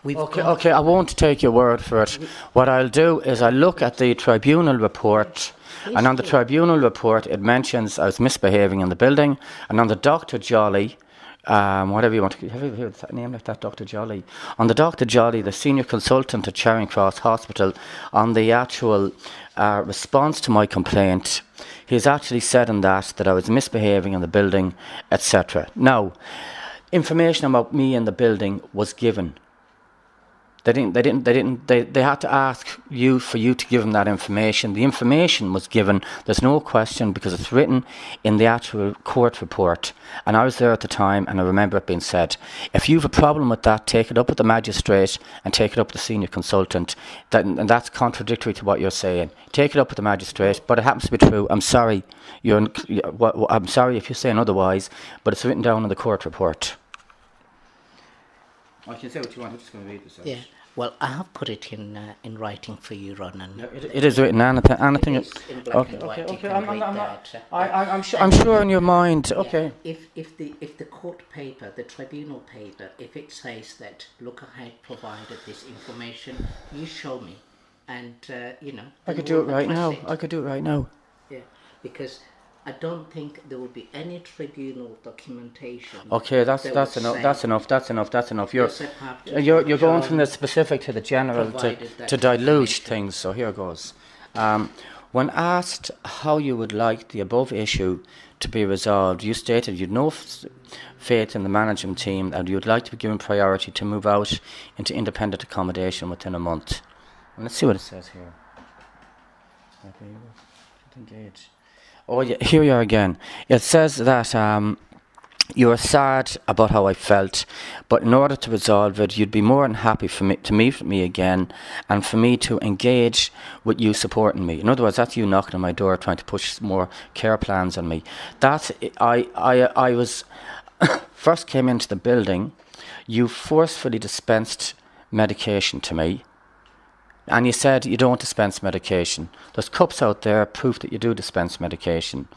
Okay, I won't take your word for it. What I'll do is I'll look at the tribunal report, and on the tribunal report it mentions I was misbehaving in the building, and on the Dr. Jolly, whatever you want to... Have you heard that name like that, Dr. Jolly? On the Dr. Jolly, the senior consultant at Charing Cross Hospital, on the actual response to my complaint, he's actually said in that I was misbehaving in the building, etc. Now, information about me in the building was given. They had to ask you for you to give them that information. The information was given. There's no question because it's written in the actual court report. And I was there at the time and I remember it being said. If you have a problem with that, take it up with the magistrate and take it up with the senior consultant. And that's contradictory to what you're saying. Take it up with the magistrate, but it happens to be true. I'm sorry. I'm sorry if you're saying otherwise, but it's written down in the court report. I can say what you want. I'm just going to read this out. Yeah. Well, I have put it in writing for you, Ronan. No, it is written. Anything. It is in black and white. Okay. I'm sure in your mind. Yeah. Okay. If the court paper, the tribunal paper, if it says that Look Ahead provided this information, you show me, and I could do it right now. I could do it right now. Yeah, because I don't think there will be any tribunal documentation. Okay, that's enough. You're going from the specific to the general to dilute things. So here goes. When asked how you would like the above issue to be resolved, you stated you'd no faith in the management team and you'd like to be given priority to move out into independent accommodation within a month. And let's see what it says here. Engage. Oh, yeah, here you are again. It says that you were sad about how I felt, but in order to resolve it, you'd be more than happy for me to meet with me again and for me to engage with you supporting me. In other words, that's you knocking on my door trying to push more care plans on me. I was first came into the building, you forcefully dispensed medication to me. And you said you don't dispense medication. There's cups out there, proof that you do dispense medication.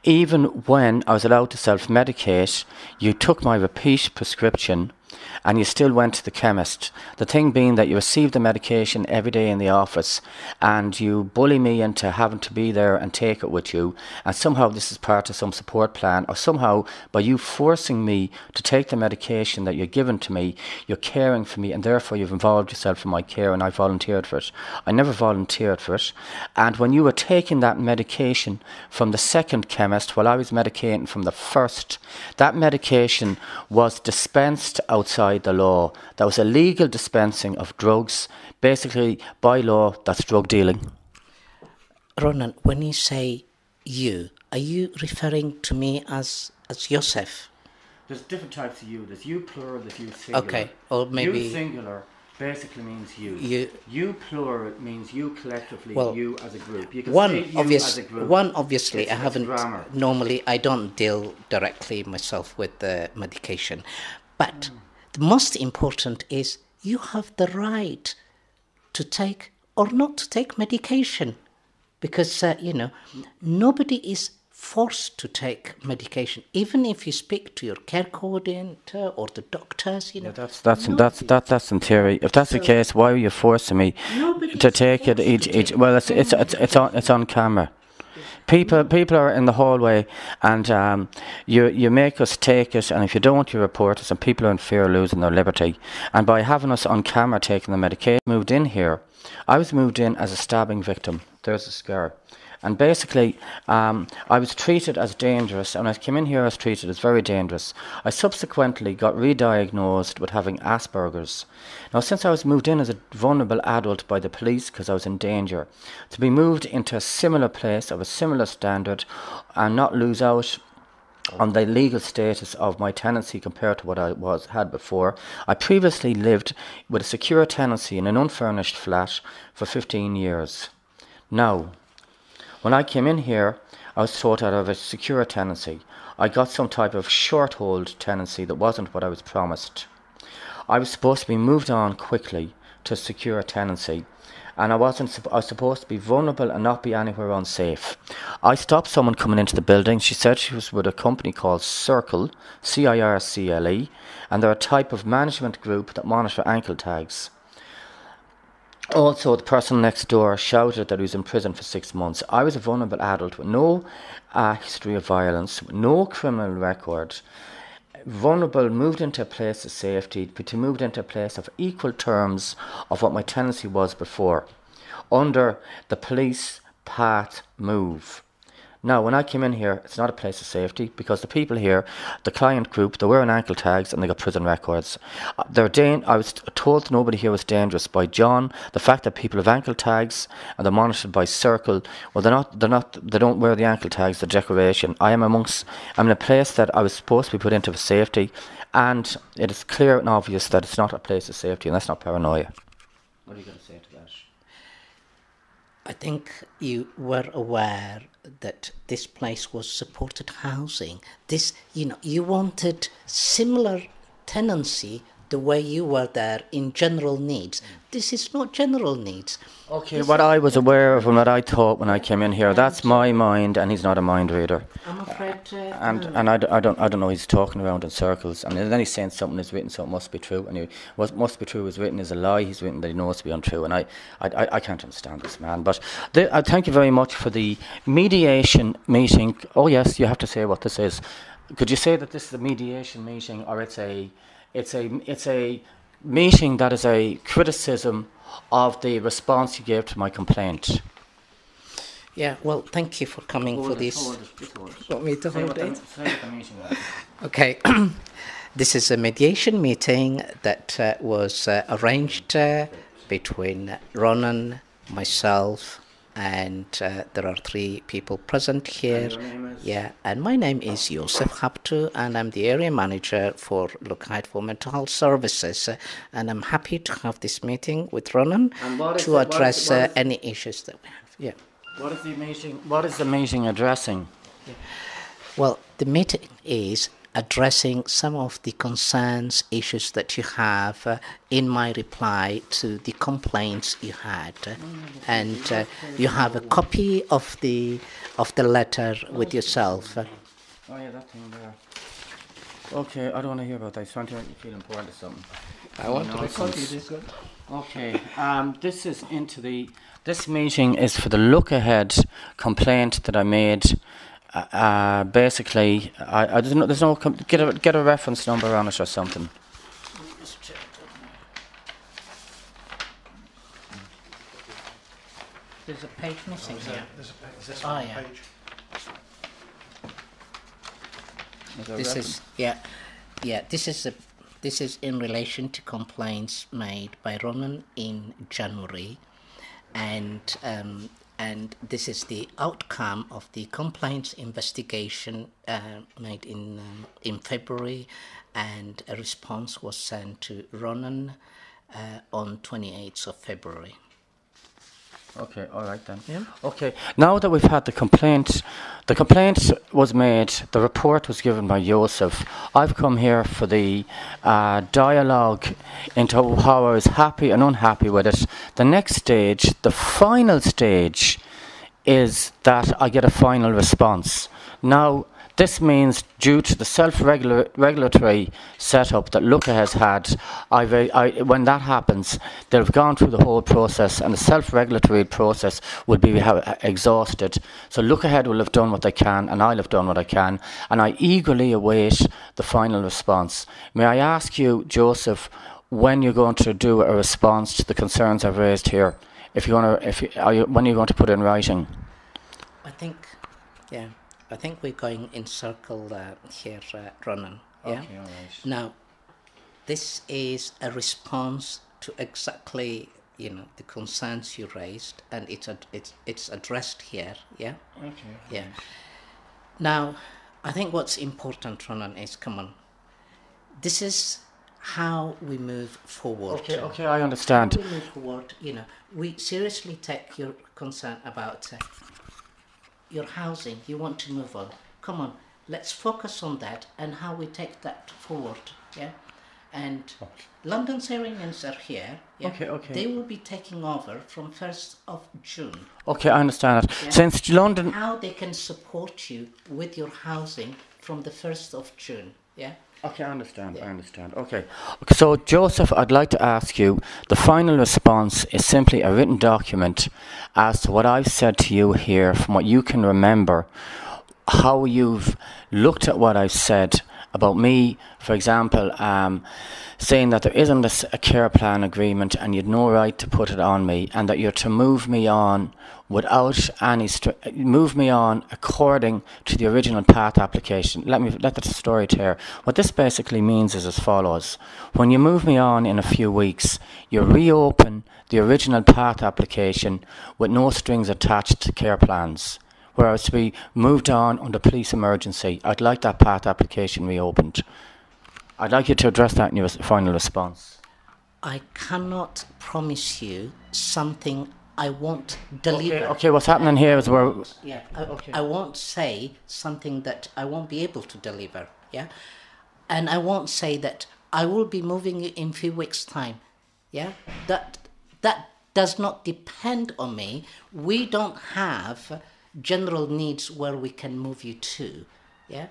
Even when I was allowed to self-medicate, you took my repeat prescription and you still went to the chemist. The thing being that you receive the medication every day in the office, and you bully me into having to be there and take it with you, and somehow this is part of some support plan, or somehow by you forcing me to take the medication that you're given to me, you're caring for me, and therefore you've involved yourself in my care, and I volunteered for it. I never volunteered for it. And when you were taking that medication from the second chemist while I was medicating from the first, that medication was dispensed outside the law. That was a legal dispensing of drugs. Basically, by law, that's drug dealing. Ronan, when you say you, are you referring to me as Joseph? There's different types of you. There's you plural, there's you singular. Okay, or maybe... You singular basically means you. You plural means you collectively, well, you as a group. You can one say you obvious, as a group. one obviously it's, I haven't, grammar. Normally I don't deal directly myself with the medication. But the most important is you have the right to take or not to take medication. Because, nobody is forced to take medication, even if you speak to your care coordinator or the doctors. Yeah, that's in theory. If that's the case, why are you forcing me to take it each? Well, it's on camera. People are in the hallway, and you make us take it, and if you don't, you report us, and people are in fear of losing their liberty. And by having us on camera taking the medication, moved in here. I was moved in as a stabbing victim. There's a scar. And basically, I was treated as dangerous, and when I came in here I was treated as very dangerous. I subsequently got re-diagnosed with having Asperger's. Now, since I was moved in as a vulnerable adult by the police because I was in danger, to be moved into a similar place of a similar standard and not lose out on the legal status of my tenancy compared to what I had before. I previously lived with a secure tenancy in an unfurnished flat for 15 years. Now, when I came in here, I was taught out of a secure tenancy. I got some type of short hold tenancy that wasn't what I was promised. I was supposed to be moved on quickly to secure tenancy, and I was supposed to be vulnerable and not be anywhere unsafe. I stopped someone coming into the building. She said she was with a company called Circle, C-I-R-C-L-E, and they're a type of management group that monitor ankle tags. Also, the person next door shouted that he was in prison for 6 months. I was a vulnerable adult with no history of violence, with no criminal record. Vulnerable, moved into a place of safety, but moved into a place of equal terms of what my tenancy was before, under the police path move. Now, when I came in here, it's not a place of safety because the people here, the client group, they're wearing ankle tags and they got prison records. I was told nobody here was dangerous by John. The fact that people have ankle tags and they're monitored by Circle, well, they don't wear the ankle tags, the decoration. I'm in a place that I was supposed to be put into for safety, and it is clear and obvious that it's not a place of safety, and that's not paranoia. What are you going to say to that? I think you were aware that this place was supported housing. You wanted similar tenancy the way you were there in general needs. This is not general needs. Okay, what I was aware of and what I thought when I came in here, that's my mind, and he's not a mind reader. I'm afraid... I don't know, he's talking around in circles, and then he's saying something is written, so it must be true, and what must be true is written is a lie, he's written that he knows to be untrue, and I can't understand this man. But thank you very much for the mediation meeting. Oh yes, you have to say what this is. Could you say that this is a mediation meeting, or it's a meeting that is a criticism of the response you gave to my complaint? Yeah, well, thank you for coming for this. Hold it. Want me to hold it? Say what the meeting was. Okay. This is a mediation meeting that was arranged between Ronan, myself, and there are 3 people present here. And your name is? Yeah, and my name is Joseph Haptu, and I'm the area manager for Lockhart for Mental Health Services. And I'm happy to have this meeting with Ronan to address any issues that we have. Yeah. What is the meeting addressing? Yeah. Well, the meeting is addressing some of the concerns, issues that you have in my reply to the complaints you had, and you have a copy of the letter with yourself. Oh yeah, that thing there. Okay, I don't want to hear about that. It's trying to make you feel important or something. I want to record you this good. Okay, this is into the. This meeting is for the look ahead complaint that I made. Basically, I there's no get a reference number on it or something. There's a page missing here. Is this Oh, one yeah. page? This is this is in relation to complaints made by Ronan in January, and this is the outcome of the complaints investigation made in February, and a response was sent to Ronan on 28th of February. Okay, all right then. Yeah. Okay, now that we've had the complaint was made, the report was given by Joseph. I've come here for the dialogue into how I was happy and unhappy with it. The next stage, the final stage, is that I get a final response. Now, this means due to the self-regulatory setup that Looker has had, when that happens, they've gone through the whole process and the self-regulatory process will be exhausted. So Look Ahead will have done what they can and I'll have done what I can, and I eagerly await the final response. May I ask you, Joseph, when you're going to do a response to the concerns I've raised here? When are you going to put it in writing? I think we're going in circle here, Ronan. Yeah. Okay, all right. Now, this is a response to exactly the concerns you raised, and it's addressed here. Yeah. Okay. Yeah. Now, I think what's important, Ronan, is this is how we move forward. Okay, I understand. How we move forward, we seriously take your concern about your housing. You want to move on. Come on, let's focus on that and how we take that forward. Yeah, and London Syrians are here. Yeah? Okay. They will be taking over from 1st of June. Okay, I understand it. Yeah? Since London. How they can support you with your housing from the 1st of June. Yeah. Okay, I understand. Yeah. I understand. Okay. So, Joseph, I'd like to ask you, the final response is simply a written document as to what I've said to you here, from what you can remember, how you've looked at what I've said about me, for example, saying that there isn't a care plan agreement and you'd no right to put it on me, and that you're to move me on without any move me on according to the original path application. Let the story tear. What this basically means is as follows: when you move me on in a few weeks, you reopen the original path application with no strings attached to care plans, whereas to be moved on under police emergency. I'd like that path application reopened. I'd like you to address that in your final response. I cannot promise you something I won't deliver. Okay, what's happening here is where... Yeah, I won't say something that I won't be able to deliver, yeah? And I won't say that I will be moving you in a few weeks' time, yeah? That does not depend on me. We don't have general needs where we can move you to, yeah?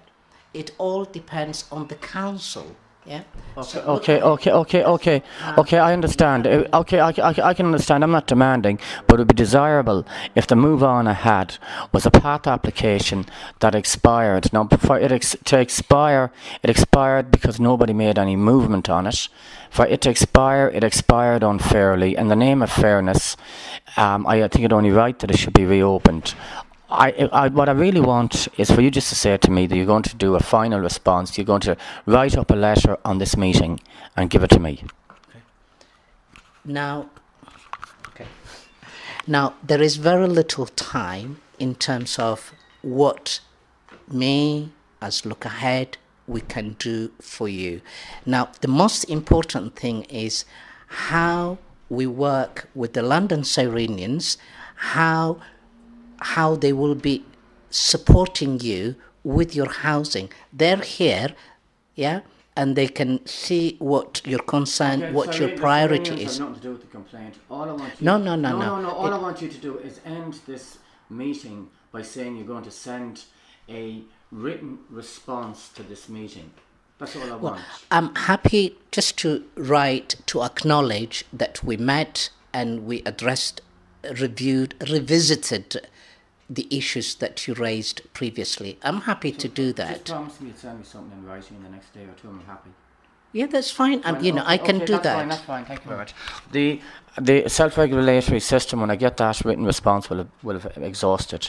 It all depends on the council. Yeah. Okay, I understand. Okay, I can understand. I'm not demanding, but it would be desirable if the move on I had was a path application that expired. Now, before to expire, it expired because nobody made any movement on it. For it to expire, it expired unfairly. In the name of fairness, I think it's only right that it should be reopened. What I really want is for you just to say to me that you're going to do a final response. You're going to write up a letter on this meeting and give it to me. Now, there is very little time in terms of what me, as Look Ahead, we can do for you. Now, the most important thing is how we work with the London Sirenians, how they will be supporting you with your housing. They're here, yeah, and they can see what your concern, what your priority is. Nothing to do with the complaint. All I want No. All I want you to do is end this meeting by saying you're going to send a written response to this meeting. That's all I want. I'm happy just to write to acknowledge that we met and we addressed, reviewed, revisited the issues that you raised previously. I'm happy to do that. Just promise me you'll send me something in writing in the next day or two and I'm happy. Yeah, that's fine. And, I can do that. That's fine. Thank you very much. The self-regulatory system, when I get that written response, will have exhausted.